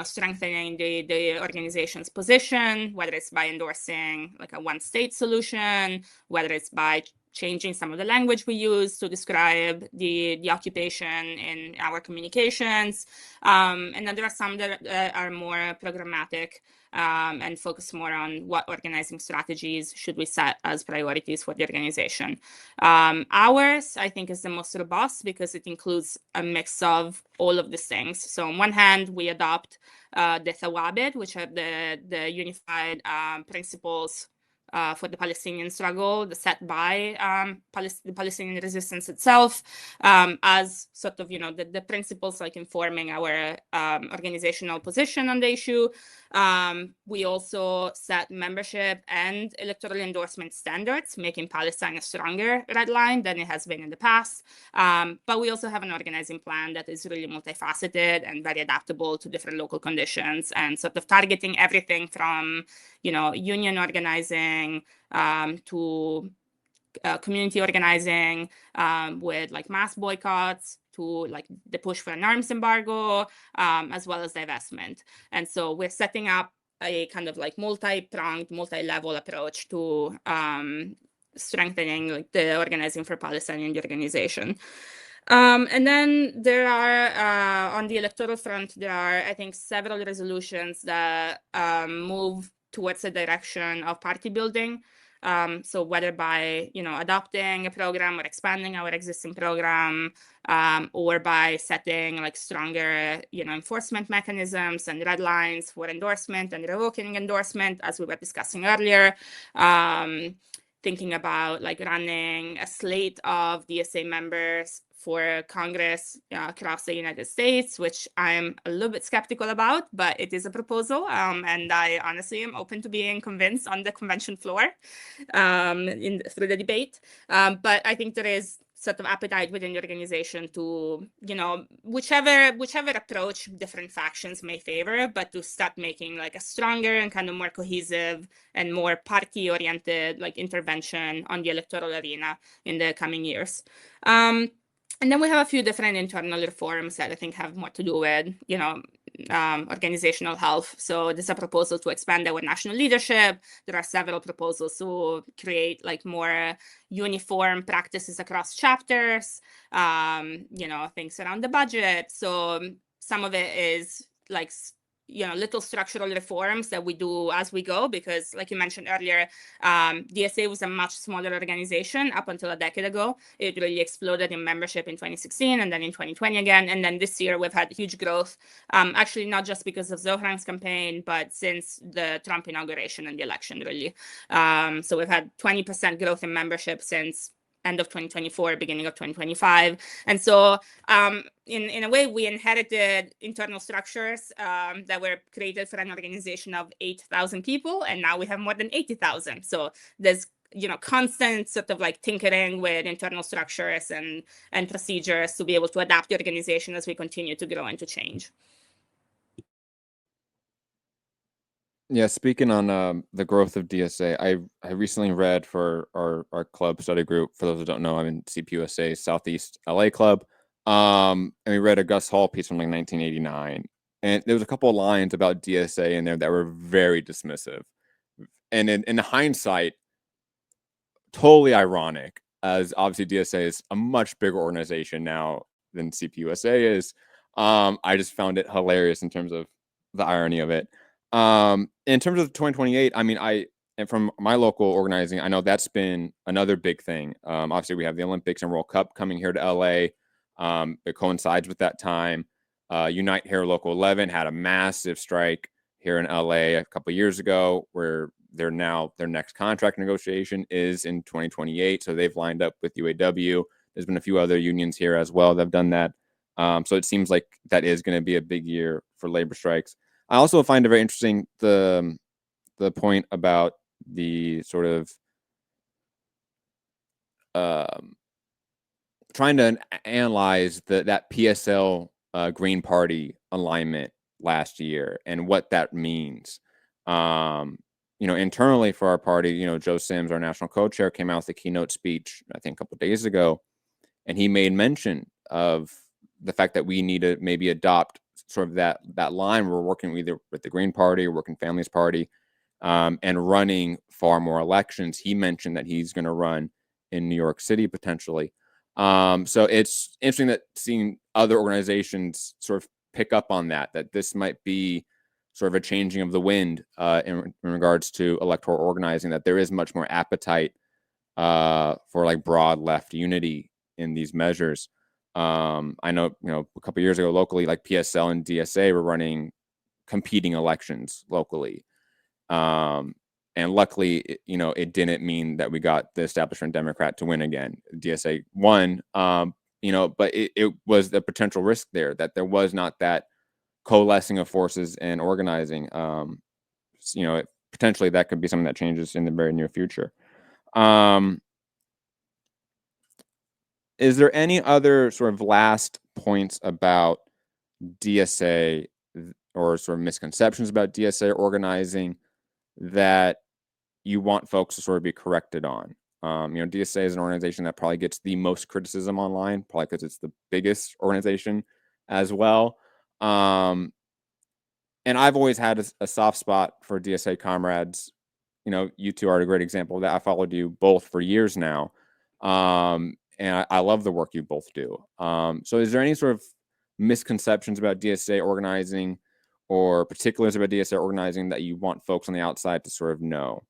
strengthening the organization's position, whether it's by endorsing like a one-state solution, whether it's by changing some of the language we use to describe the occupation in our communications. And then there are some that are more programmatic and focus more on what organizing strategies should we set as priorities for the organization. Ours, I think, is the most robust because it includes a mix of all of these things. So on one hand, we adopt the Thawabit, which are the unified principles for the Palestinian struggle, set by the Palestinian resistance itself, as sort of, the principles like informing our organizational position on the issue. We also set membership and electoral endorsement standards, making Palestine a stronger red line than it has been in the past. But we also have an organizing plan that is really multifaceted and very adaptable to different local conditions, and sort of targeting everything from, union organizing to community organizing with like mass boycotts, to like the push for an arms embargo, as well as divestment. And so we're setting up a kind of like multi-pronged, multi-level approach to strengthening like the organizing for Palestine in the organization. And then there are, on the electoral front, there are, I think, several resolutions that move towards the direction of party building. So whether by, adopting a program or expanding our existing program, or by setting like stronger, enforcement mechanisms and red lines for endorsement and revoking endorsement, as we were discussing earlier, thinking about like running a slate of DSA members for Congress across the United States, which I'm a little bit skeptical about, but it is a proposal. And I honestly am open to being convinced on the convention floor through the debate. But I think there is sort of appetite within the organization to, whichever approach different factions may favor, but to start making like a stronger and kind of more cohesive and more party-oriented like intervention on the electoral arena in the coming years. And then we have a few different internal reforms that I think have more to do with, organizational health. So there's a proposal to expand our national leadership. There are several proposals to create like more uniform practices across chapters, things around the budget. So some of it is like, little structural reforms that we do as we go, because like you mentioned earlier, DSA was a much smaller organization up until a decade ago. It really exploded in membership in 2016 and then in 2020 again. And then this year we've had huge growth, actually not just because of Zohran's campaign, but since the Trump inauguration and the election, really. So we've had 20% growth in membership since end of 2024, beginning of 2025. And so in a way, we inherited internal structures that were created for an organization of 8,000 people, and now we have more than 80,000. So there's constant sort of like tinkering with internal structures and procedures to be able to adapt the organization as we continue to grow and to change. Yeah, speaking on the growth of DSA, I recently read for our club study group. For those who don't know, I'm in CPUSA Southeast LA Club, and we read a Gus Hall piece from like 1989, and there was a couple of lines about DSA in there that were very dismissive, and in hindsight, totally ironic, as obviously DSA is a much bigger organization now than CPUSA is. I just found it hilarious in terms of the irony of it. In terms of 2028, I mean, and from my local organizing, I know that's been another big thing. Obviously we have the Olympics and World Cup coming here to LA. It coincides with that time. Unite Here Local 11 had a massive strike here in LA a couple of years ago, where their next contract negotiation is in 2028. So they've lined up with UAW. There's been a few other unions here as well that have done that. So it seems like that is going to be a big year for labor strikes. I also find it very interesting the point about the sort of trying to analyze that PSL Green Party alignment last year and what that means. Internally for our party, Joe Sims, our national co-chair, came out with a keynote speech, I think a couple of days ago, and he made mention of the fact that we need to maybe adopt sort of that line. We're working either with the Green Party or Working Families Party, and running far more elections. He mentioned that he's going to run in New York City potentially. So it's interesting that seeing other organizations sort of pick up on that this might be sort of a changing of the wind in regards to electoral organizing, that there is much more appetite for like broad left unity in these measures. I know, a couple of years ago locally, like PSL and DSA were running competing elections locally. And luckily, it didn't mean that we got the establishment Democrat to win again. DSA won, but it was the potential risk there, that there was not that coalescing of forces and organizing. Potentially that could be something that changes in the very near future. Is there any other sort of last points about DSA or sort of misconceptions about DSA organizing that you want folks to sort of be corrected on? DSA is an organization that probably gets the most criticism online, probably because it's the biggest organization as well. And I've always had a soft spot for DSA comrades. You two are a great example of that. I followed you both for years now. And I love the work you both do. So is there any sort of misconceptions about DSA organizing or particulars about DSA organizing that you want folks on the outside to sort of know?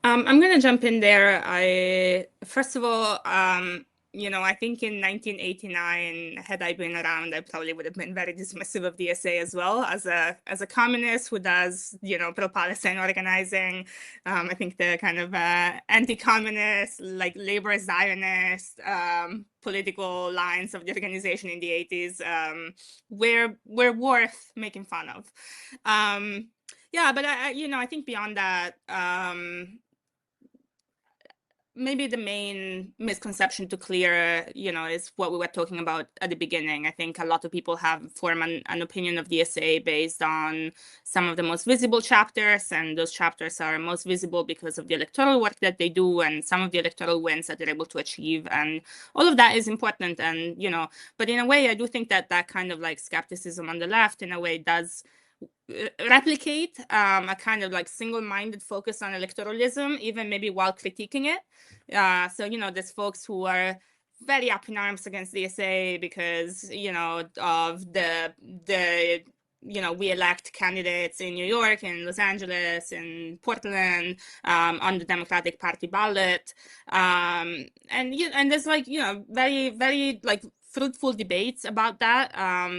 I'm going to jump in there. First of all, I think in 1989, had I been around, I probably would have been very dismissive of DSA as well, as a communist who does, pro-Palestine organizing. I think the kind of anti-communist, like labor Zionist political lines of the organization in the 80s were worth making fun of. Yeah, but I think beyond that, maybe the main misconception to clear, is what we were talking about at the beginning. I think a lot of people have formed an opinion of DSA based on some of the most visible chapters, and those chapters are most visible because of the electoral work that they do and some of the electoral wins that they're able to achieve. And all of that is important. And, but in a way, I do think that kind of like skepticism on the left, in a way, does replicate a kind of like single-minded focus on electoralism, even maybe while critiquing it. So, there's folks who are very up in arms against DSA because, of the we elect candidates in New York, in Los Angeles, in Portland, on the Democratic Party ballot. And there's very, very fruitful debates about that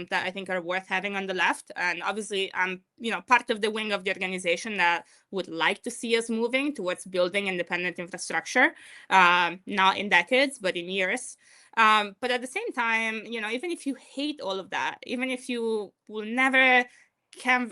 that I think are worth having on the left. And obviously I'm part of the wing of the organization that would like to see us moving towards building independent infrastructure, not in decades, but in years. But at the same time, even if you hate all of that, even if you will never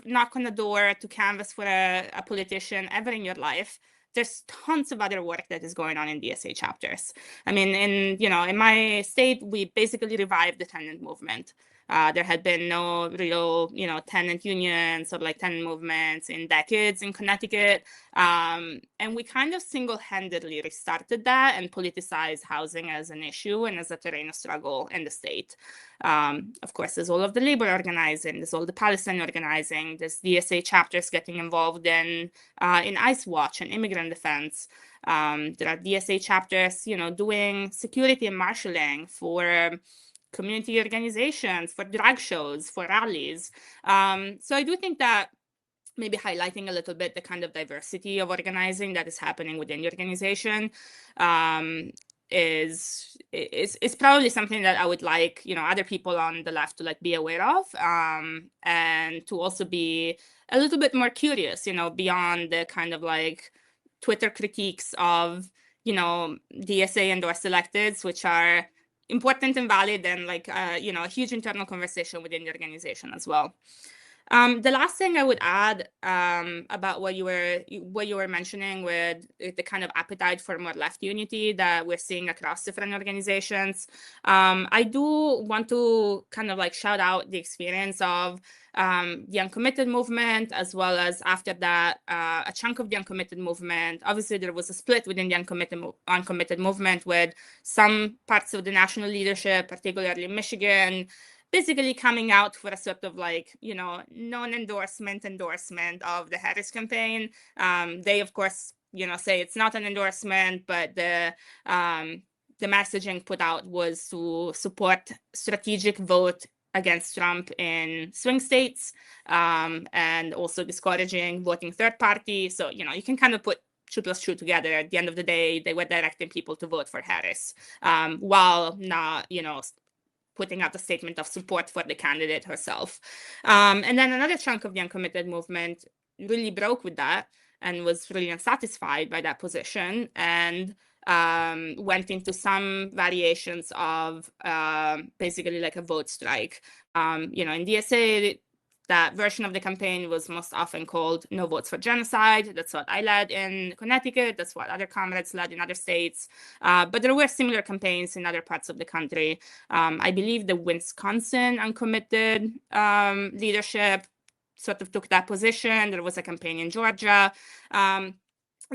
knock on the door to canvass for a politician ever in your life, there's tons of other work that is going on in DSA chapters. I mean, in my state, we basically revived the tenant movement. There had been no real, tenant unions or tenant movements in decades in Connecticut. And we kind of single-handedly restarted that and politicized housing as an issue and as a terrain of struggle in the state. Of course, there's all of the labor organizing, there's all the Palestine organizing, there's DSA chapters getting involved in ICE Watch and immigrant defense. There are DSA chapters, doing security and marshalling for community organizations, for drag shows, for rallies. So I do think that maybe highlighting a little bit the kind of diversity of organizing that is happening within the organization is probably something that I would like, other people on the left to be aware of, and to also be a little bit more curious, beyond the kind of Twitter critiques of, DSA endorsed electeds, which are important and valid, and a huge internal conversation within the organization as well. The last thing I would add about what you were mentioning with the kind of appetite for more left unity that we're seeing across different organizations, I do want to kind of shout out the experience of the uncommitted movement, as well as after that, a chunk of the uncommitted movement. Obviously, there was a split within the uncommitted movement, with some parts of the national leadership, particularly Michigan, basically coming out for a sort of non-endorsement of the Harris campaign. They, of course, say it's not an endorsement, but the messaging put out was to support strategic vote against Trump in swing states, and also discouraging voting third party. So, you can kind of put 2 + 2 together. At the end of the day, they were directing people to vote for Harris, while not, putting out a statement of support for the candidate herself. And then another chunk of the uncommitted movement really broke with that and was really unsatisfied by that position, and went into some variations of basically a vote strike. In DSA, that version of the campaign was most often called No Votes for Genocide. That's what I led in Connecticut. That's what other comrades led in other states. But there were similar campaigns in other parts of the country. I believe the Wisconsin uncommitted leadership sort of took that position. There was a campaign in Georgia. And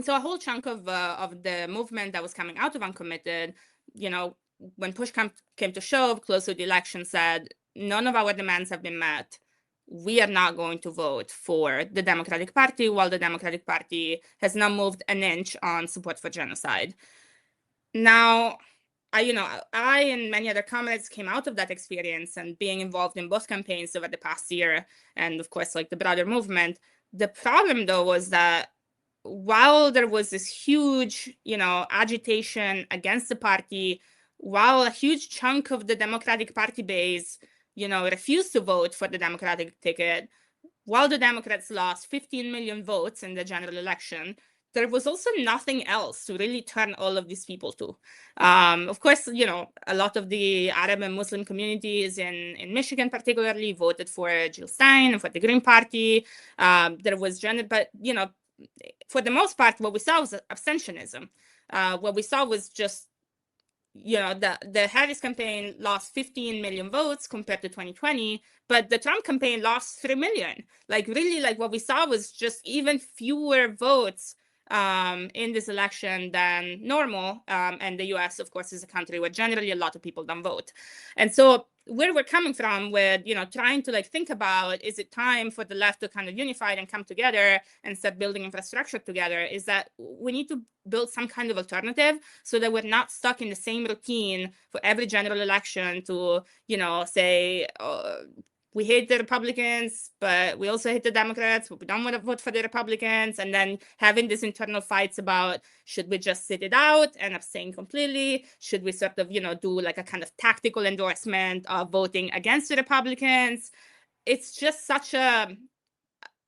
so a whole chunk of the movement that was coming out of uncommitted, when push came to shove, close to the election, said, none of our demands have been met. We are not going to vote for the Democratic Party, while the Democratic Party has not moved an inch on support for genocide. Now, I and many other comrades came out of that experience and being involved in both campaigns over the past year, and of course, the broader movement. The problem, though, was that while there was this huge, agitation against the party while a huge chunk of the Democratic Party base, refused to vote for the Democratic ticket, while the Democrats lost 15 million votes in the general election, there was also nothing else to really turn all of these people to. Of course, a lot of the Arab and Muslim communities in Michigan particularly voted for Jill Stein and for the Green Party. There was but for the most part, what we saw was abstentionism. What we saw was just the Harris campaign lost 15 million votes compared to 2020, but the Trump campaign lost 3 million. What we saw was just even fewer votes in this election than normal. And the US, of course, is a country where generally a lot of people don't vote. And so where we're coming from with, trying to think about, is it time for the left to kind of unify and come together and start building infrastructure together, is that we need to build some kind of alternative so that we're not stuck in the same routine for every general election to, say, we hate the Republicans, but we also hate the Democrats, but we don't want to vote for the Republicans. And then having these internal fights about, should we just sit it out and abstain completely? Should we sort of, do a kind of tactical endorsement of voting against the Republicans? It's just such a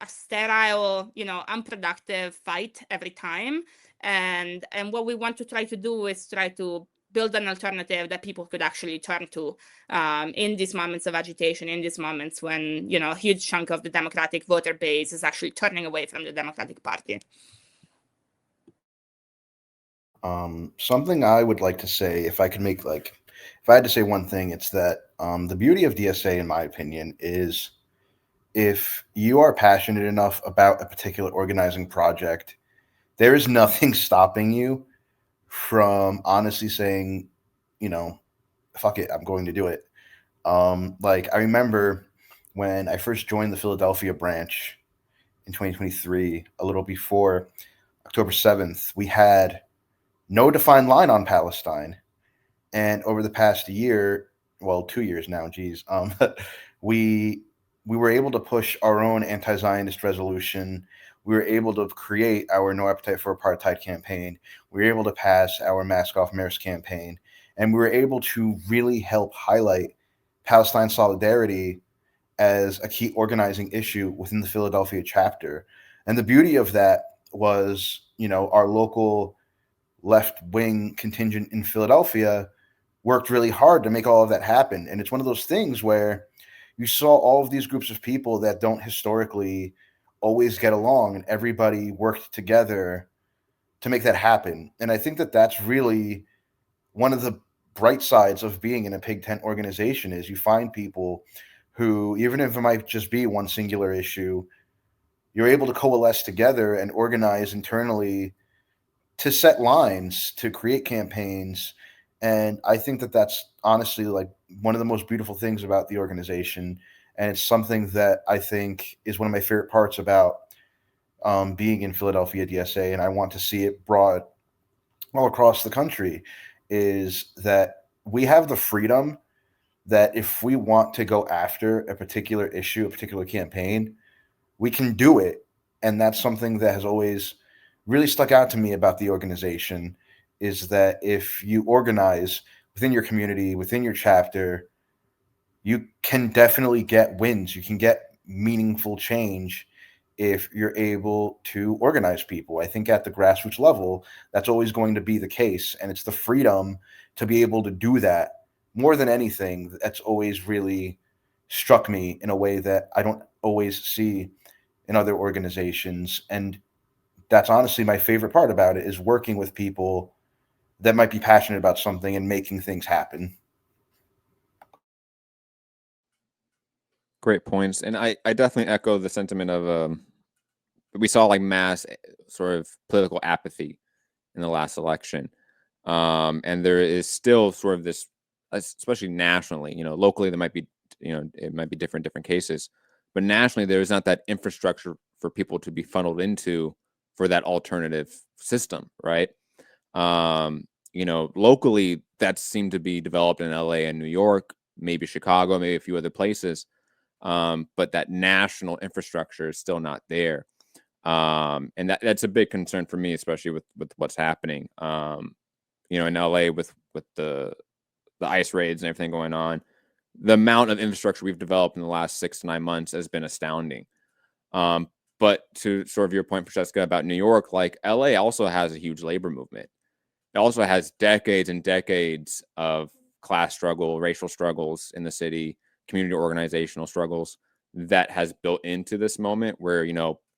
sterile, unproductive fight every time. And what we want to try to do is try to build an alternative that people could actually turn to in these moments of agitation, in these moments when, a huge chunk of the Democratic voter base is actually turning away from the Democratic Party. Something I would like to say, if I could make if I had to say one thing, it's that the beauty of DSA, in my opinion, is if you are passionate enough about a particular organizing project, there is nothing stopping you from honestly saying, fuck it, I'm going to do it. I remember when I first joined the Philadelphia branch in 2023, a little before October 7th, we had no defined line on Palestine. And over the past year, well, 2 years now, we were able to push our own anti-Zionist resolution. We were able to create our No Appetite for Apartheid campaign. We were able to pass our Mask Off Mayors campaign. And we were able to really help highlight Palestine solidarity as a key organizing issue within the Philadelphia chapter. And the beauty of that was, our local left-wing contingent in Philadelphia worked really hard to make all of that happen. And it's one of those things where you saw all of these groups of people that don't historically always get along, and everybody worked together to make that happen. And I think that that's really one of the bright sides of being in a pig tent organization, is you find people who, even if it might just be one singular issue, you're able to coalesce together and organize internally to set lines, to create campaigns. And I think that that's honestly one of the most beautiful things about the organization. And it's something that I think is one of my favorite parts about being in Philadelphia DSA. And I want to see it brought all across the country, is that we have the freedom that if we want to go after a particular issue, a particular campaign, we can do it. And that's something that has always really stuck out to me about the organization, is that if you organize within your community, within your chapter, you can definitely get wins. You can get meaningful change if you're able to organize people. I think at the grassroots level, that's always going to be the case. And it's the freedom to be able to do that more than anything that's always really struck me in a way that I don't always see in other organizations. And that's honestly my favorite part about it, is working with people that might be passionate about something and making things happen. Great points. And I definitely echo the sentiment of we saw mass sort of political apathy in the last election. And there is still sort of this, especially nationally, locally there might be, it might be different cases, but nationally there is not that infrastructure for people to be funneled into for that alternative system, right? Locally that seemed to be developed in LA and New York, maybe Chicago, maybe a few other places. But that national infrastructure is still not there. And that's a big concern for me, especially with what's happening. In LA with the the ICE raids and everything going on, the amount of infrastructure we've developed in the last 6 to 9 months has been astounding. But to sort of your point, Francesca, about New York, like LA also has a huge labor movement. It also has decades and decades of class struggle, racial struggles in the city, community organizational struggles that has built into this moment where,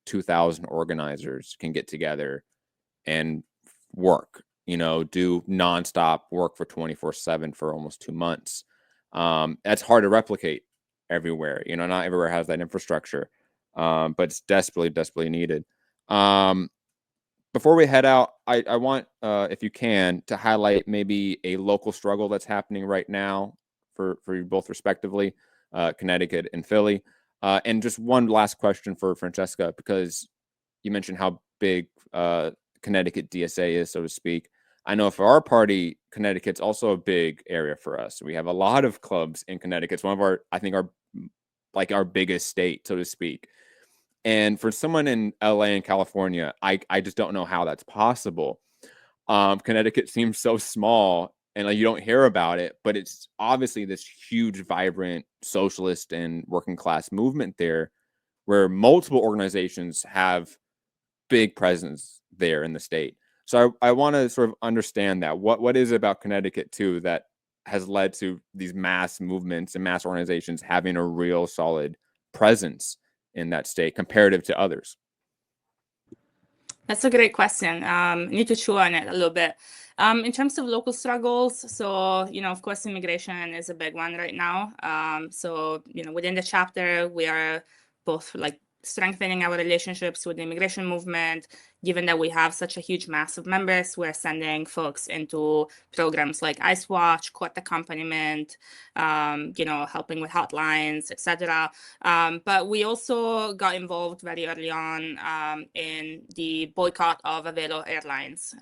2,000 organizers can get together and work, do nonstop work for 24/7 for almost 2 months. That's hard to replicate everywhere. Not everywhere has that infrastructure, but it's desperately needed. Before we head out, I want, if you can, to highlight maybe a local struggle that's happening right now for you both respectively, Connecticut and Philly. And just one last question for Francesca, because you mentioned how big Connecticut DSA is, so to speak. I know for our party, Connecticut's also a big area for us. We have a lot of clubs in Connecticut. It's one of our biggest state, so to speak. And for someone in LA and California, I just don't know how that's possible. Connecticut seems so small, and you don't hear about it, but it's obviously this huge, vibrant socialist and working class movement there, where multiple organizations have big presence there in the state. So I want to sort of understand that. What is it about Connecticut too that has led to these mass movements and mass organizations having a real solid presence in that state comparative to others? That's a great question. I need to chew on it a little bit. In terms of local struggles, so, of course, immigration is a big one right now. So, within the chapter, we are both strengthening our relationships with the immigration movement. Given that we have such a huge mass of members, we're sending folks into programs like ICE Watch, court accompaniment, helping with hotlines, etc. But we also got involved very early on in the boycott of Avelo Airlines.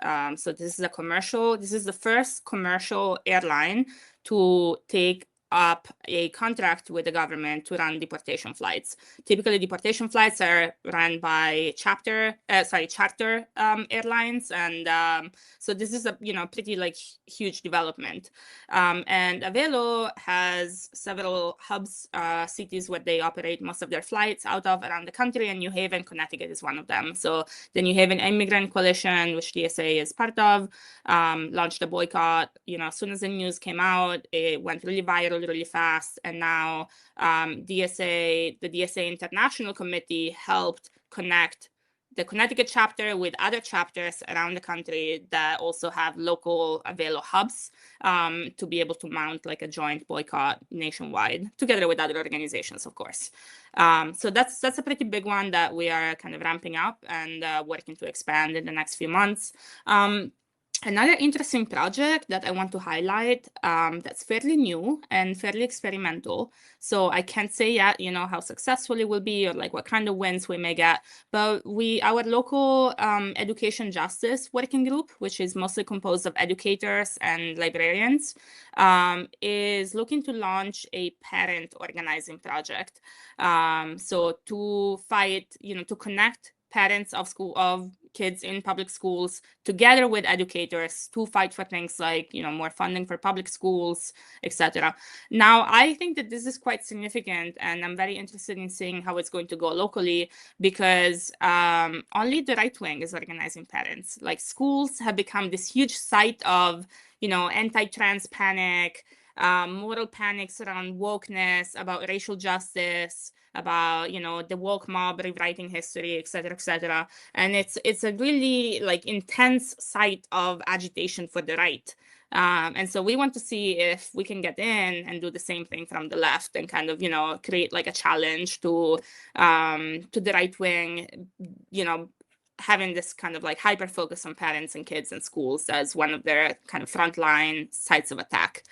So this is the first commercial airline to take up a contract with the government to run deportation flights. Typically, deportation flights are run by charter airlines, and so this is a pretty huge development. And Avelo has several hubs, cities where they operate most of their flights out of around the country, and New Haven, Connecticut is one of them. So the New Haven Immigrant Coalition, which DSA is part of, launched a boycott. As soon as the news came out, it went really viral really fast, and now the DSA International Committee helped connect the Connecticut chapter with other chapters around the country that also have local Avelo hubs to be able to mount a joint boycott nationwide, together with other organizations, of course. So that's a pretty big one that we are kind of ramping up and working to expand in the next few months. Another interesting project that I want to highlight that's fairly new and fairly experimental. So I can't say yet, how successful it will be or what kind of wins we may get. But our local education justice working group, which is mostly composed of educators and librarians, is looking to launch a parent organizing project. So to fight, to connect parents of kids in public schools together with educators to fight for things like more funding for public schools, etc. Now, I think that this is quite significant, and I'm very interested in seeing how it's going to go locally, because only the right wing is organizing parents. Schools have become this huge site of anti-trans panic, moral panics around wokeness, about racial justice, about the woke mob rewriting history, etc., etc. And it's a really intense site of agitation for the right. And so we want to see if we can get in and do the same thing from the left and kind of create a challenge to the right wing, having this kind of hyper focus on parents and kids and schools as one of their kind of frontline sites of attack.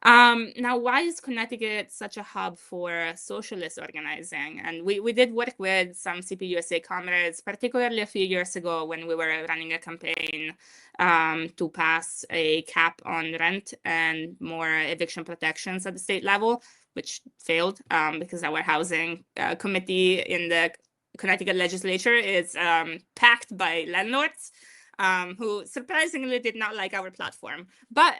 Now, why is Connecticut such a hub for socialist organizing? And we did work with some CPUSA comrades, particularly a few years ago when we were running a campaign to pass a cap on rent and more eviction protections at the state level, which failed because our housing committee in the Connecticut legislature is packed by landlords. who surprisingly did not like our platform. But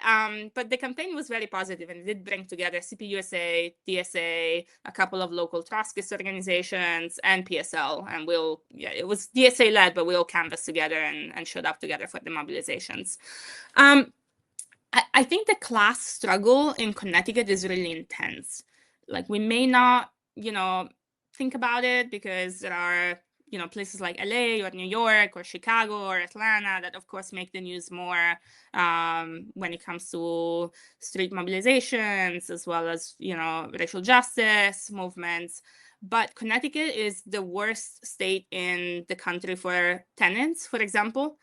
the campaign was very positive, and it did bring together CPUSA, DSA, a couple of local Trotskyist organizations, and PSL. And it was DSA led, but we all canvassed together and showed up together for the mobilizations. I think the class struggle in Connecticut is really intense. Like, we may not, think about it because there are, places like LA or New York or Chicago or Atlanta that, of course, make the news more when it comes to street mobilizations, as well as, racial justice movements. But Connecticut is the worst state in the country for tenants, for example.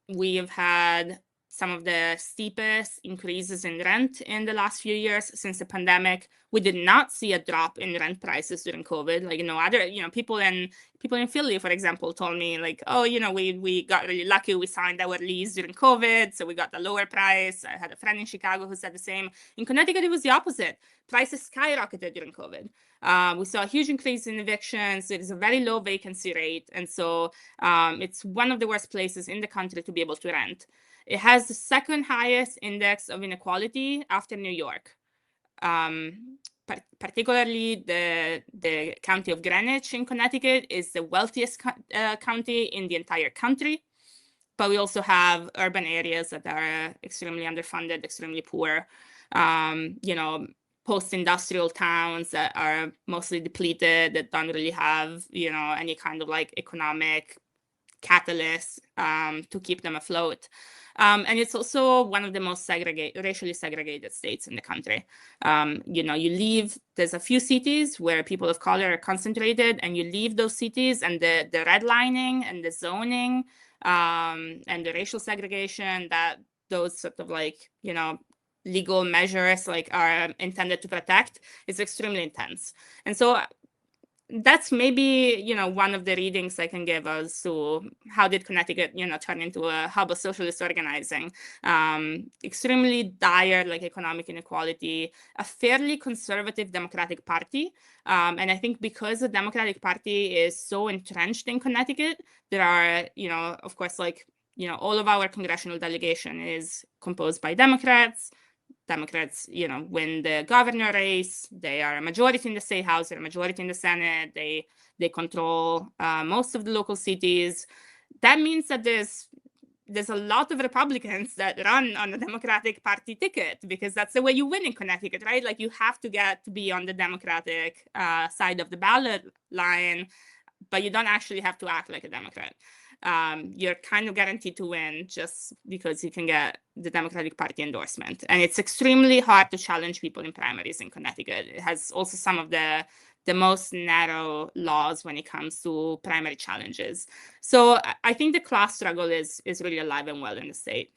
We have had some of the steepest increases in rent in the last few years since the pandemic. We did not see a drop in rent prices during COVID. Like, other, people in Philly, for example, told me like, oh, we got really lucky. We signed our lease during COVID, so we got the lower price. I had a friend in Chicago who said the same. In Connecticut, it was the opposite. Prices skyrocketed during COVID. We saw a huge increase in evictions. It is a very low vacancy rate. And so it's one of the worst places in the country to be able to rent. It has the second highest index of inequality after New York. Particularly the county of Greenwich in Connecticut is the wealthiest county in the entire country. But we also have urban areas that are extremely underfunded, extremely poor, post-industrial towns that are mostly depleted, that don't really have, any kind of like economic catalyst to keep them afloat. And it's also one of the most racially segregated states in the country. There's a few cities where people of color are concentrated, and you leave those cities, and the redlining and the zoning and the racial segregation that those sort of like, legal measures like are intended to protect is extremely intense. And so that's maybe, one of the readings I can give as to how did Connecticut, turn into a hub of socialist organizing. Extremely dire, like, economic inequality, a fairly conservative Democratic Party. And I think because the Democratic Party is so entrenched in Connecticut, there are, of course, like, all of our congressional delegation is composed by Democrats. Democrats, win the governor race. They are a majority in the state house. They're a majority in the Senate. They control most of the local cities. That means that there's a lot of Republicans that run on the Democratic Party ticket, because that's the way you win in Connecticut, right? Like, you have to get to be on the Democratic side of the ballot line, but you don't actually have to act like a Democrat. You're kind of guaranteed to win just because you can get the Democratic Party endorsement. And it's extremely hard to challenge people in primaries in Connecticut. It has also some of the most narrow laws when it comes to primary challenges. So I think the class struggle is really alive and well in the state.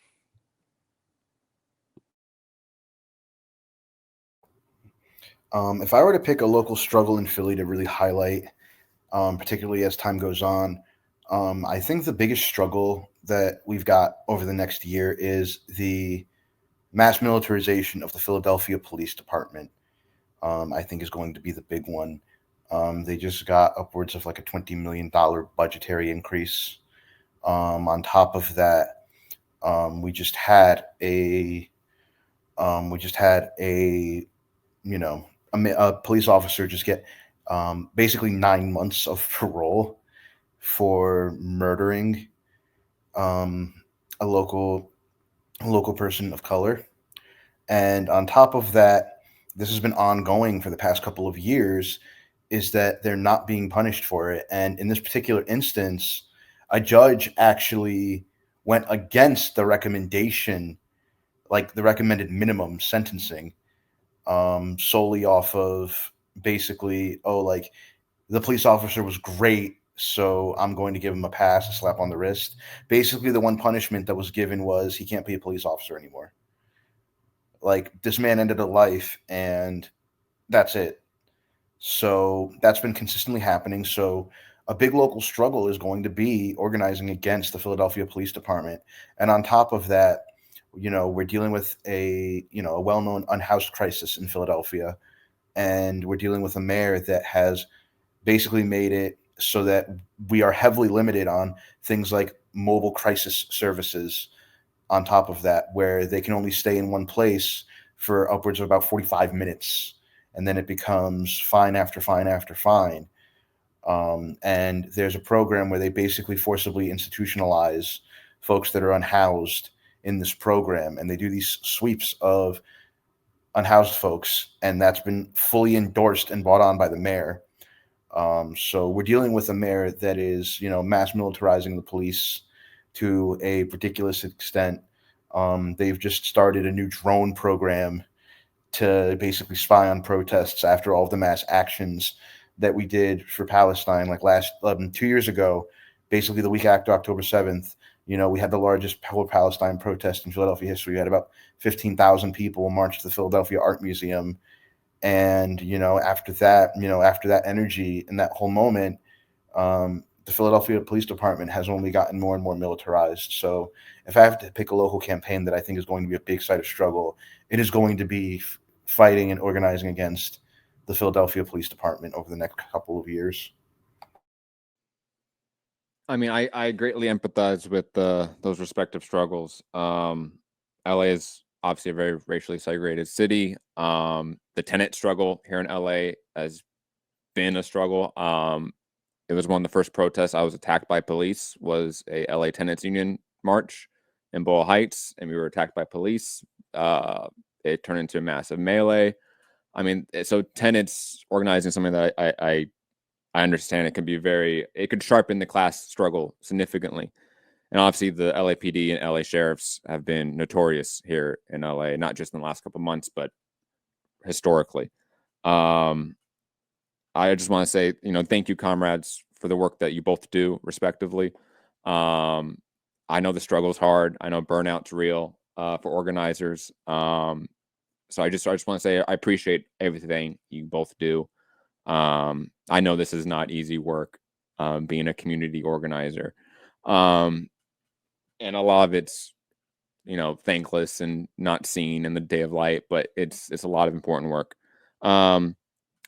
If I were to pick a local struggle in Philly to really highlight, particularly as time goes on, I think the biggest struggle that we've got over the next year is the mass militarization of the Philadelphia Police Department. I think is going to be the big one. They just got upwards of like a $20 million budgetary increase. On top of that, we just had a police officer just get basically 9 months of parole for murdering a local person of color. And on top of that, this has been ongoing for the past couple of years, is that they're not being punished for it. And in this particular instance, a judge actually went against the recommendation, like the recommended minimum sentencing, solely off of basically, the police officer was great, so I'm going to give him a pass, a slap on the wrist. Basically, the one punishment that was given was he can't be a police officer anymore. Like, this man ended a life, and that's it. So that's been consistently happening. So a big local struggle is going to be organizing against the Philadelphia Police Department. And on top of that, we're dealing with a well-known unhoused crisis in Philadelphia. And we're dealing with a mayor that has basically made it so that we are heavily limited on things like mobile crisis services on top of that, where they can only stay in one place for upwards of about 45 minutes. And then it becomes fine after fine after fine. And there's a program where they basically forcibly institutionalize folks that are unhoused in this program. And they do these sweeps of unhoused folks. And that's been fully endorsed and bought on by the mayor. So we're dealing with a mayor that is, mass militarizing the police to a ridiculous extent. They've just started a new drone program to basically spy on protests after all of the mass actions that we did for Palestine, like 2 years ago, basically the week after October 7th. We had the largest pro-Palestine protest in Philadelphia history. We had about 15,000 people march to the Philadelphia Art Museum. And, after that energy and that whole moment, the Philadelphia Police Department has only gotten more and more militarized. So if I have to pick a local campaign that I think is going to be a big site of struggle, it is going to be fighting and organizing against the Philadelphia Police Department over the next couple of years. I mean, I greatly empathize with those respective struggles. LA is obviously a very racially segregated city. The tenant struggle here in LA has been a struggle. It was one of the first protests I was attacked by police, was a LA Tenants Union march in Boyle Heights, and we were attacked by police. It turned into a massive melee. I mean, so tenants organizing something that I understand it could sharpen the class struggle significantly. And obviously the LAPD and LA sheriffs have been notorious here in LA, not just in the last couple of months, but historically. I just want to say, thank you, comrades, for the work that you both do, respectively. I know the struggle is hard. I know burnout's real for organizers. So I just want to say I appreciate everything you both do. I know this is not easy work, being a community organizer. And a lot of it's, thankless and not seen in the day of light, but it's a lot of important work.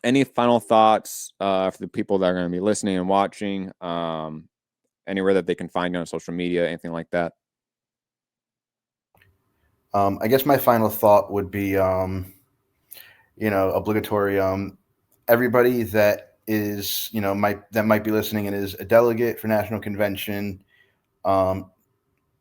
Any final thoughts for the people that are going to be listening and watching? Anywhere that they can find you on social media, anything like that? I guess my final thought would be, obligatory. Everybody that is, that might be listening and is a delegate for National Convention,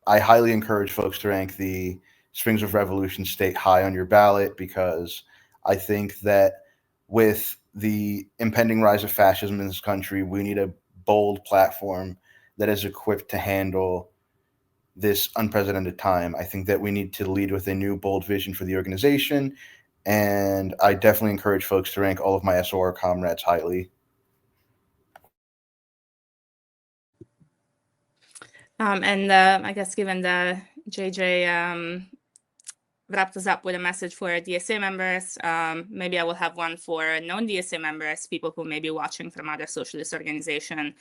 I highly encourage folks to rank the Springs of Revolution state high on your ballot, because I think that with the impending rise of fascism in this country, we need a bold platform that is equipped to handle this unprecedented time. I think that we need to lead with a new, bold vision for the organization. And I definitely encourage folks to rank all of my SOR comrades highly. I guess given the JJ wrapped us up with a message for DSA members, maybe I will have one for non-DSA members, people who may be watching from other socialist organizations,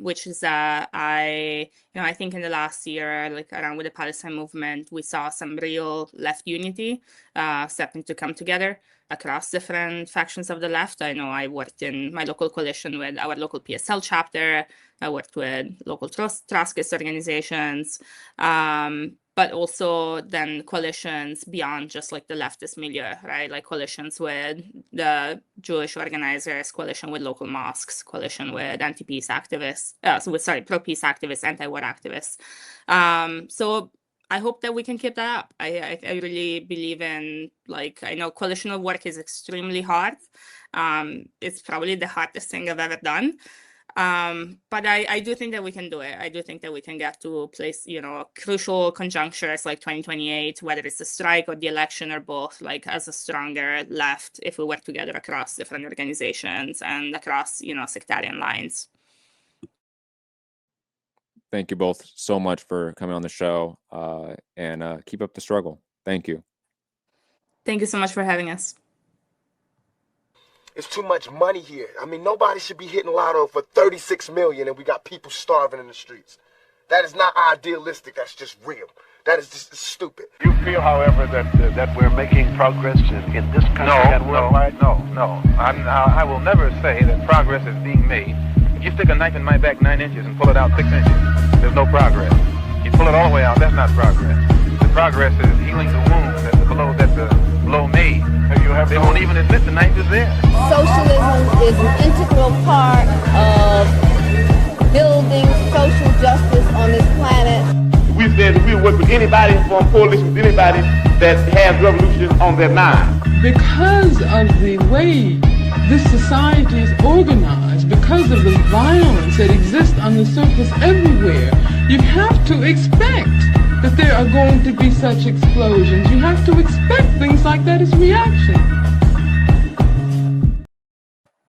which is I think in the last year, like around with the Palestine movement, we saw some real left unity starting to come together across different factions of the left. I know I worked in my local coalition with our local PSL chapter. I worked with local Trotskyist organizations, but also then coalitions beyond just like the leftist milieu, right? Like coalitions with the Jewish organizers, coalition with local mosques, coalition with anti-peace activists, pro-peace activists, anti-war activists. So I hope that we can keep that up. I really believe in, I know coalitional work is extremely hard. It's probably the hardest thing I've ever done. But I do think that we can do it. I do think that we can get to place, crucial conjunctures like 2028, whether it's a strike or the election or both, as a stronger left if we work together across different organizations and across, sectarian lines. Thank you both so much for coming on the show, and keep up the struggle. Thank you. Thank you so much for having us. It's too much money here. I mean, nobody should be hitting lotto for $36 million and we got people starving in the streets. That is not idealistic. That's just real. That is just stupid. You feel, however, that we're making progress in this country and worldwide? No. I will never say that progress is being made. If you stick a knife in my back 9 inches and pull it out 6 inches, there's there's no progress. You pull it all the way out, that's not progress. The progress is healing the wound that the blow made. They won't even admit the knife is there. Socialism is an integral part of building social justice on this planet. We said that we work with anybody, form coalition with anybody that has revolution on their mind. Because of the way this society is organized, because of the violence that exists on the surface everywhere, you have to expect that there are going to be such explosions. You have to expect things like that as reaction.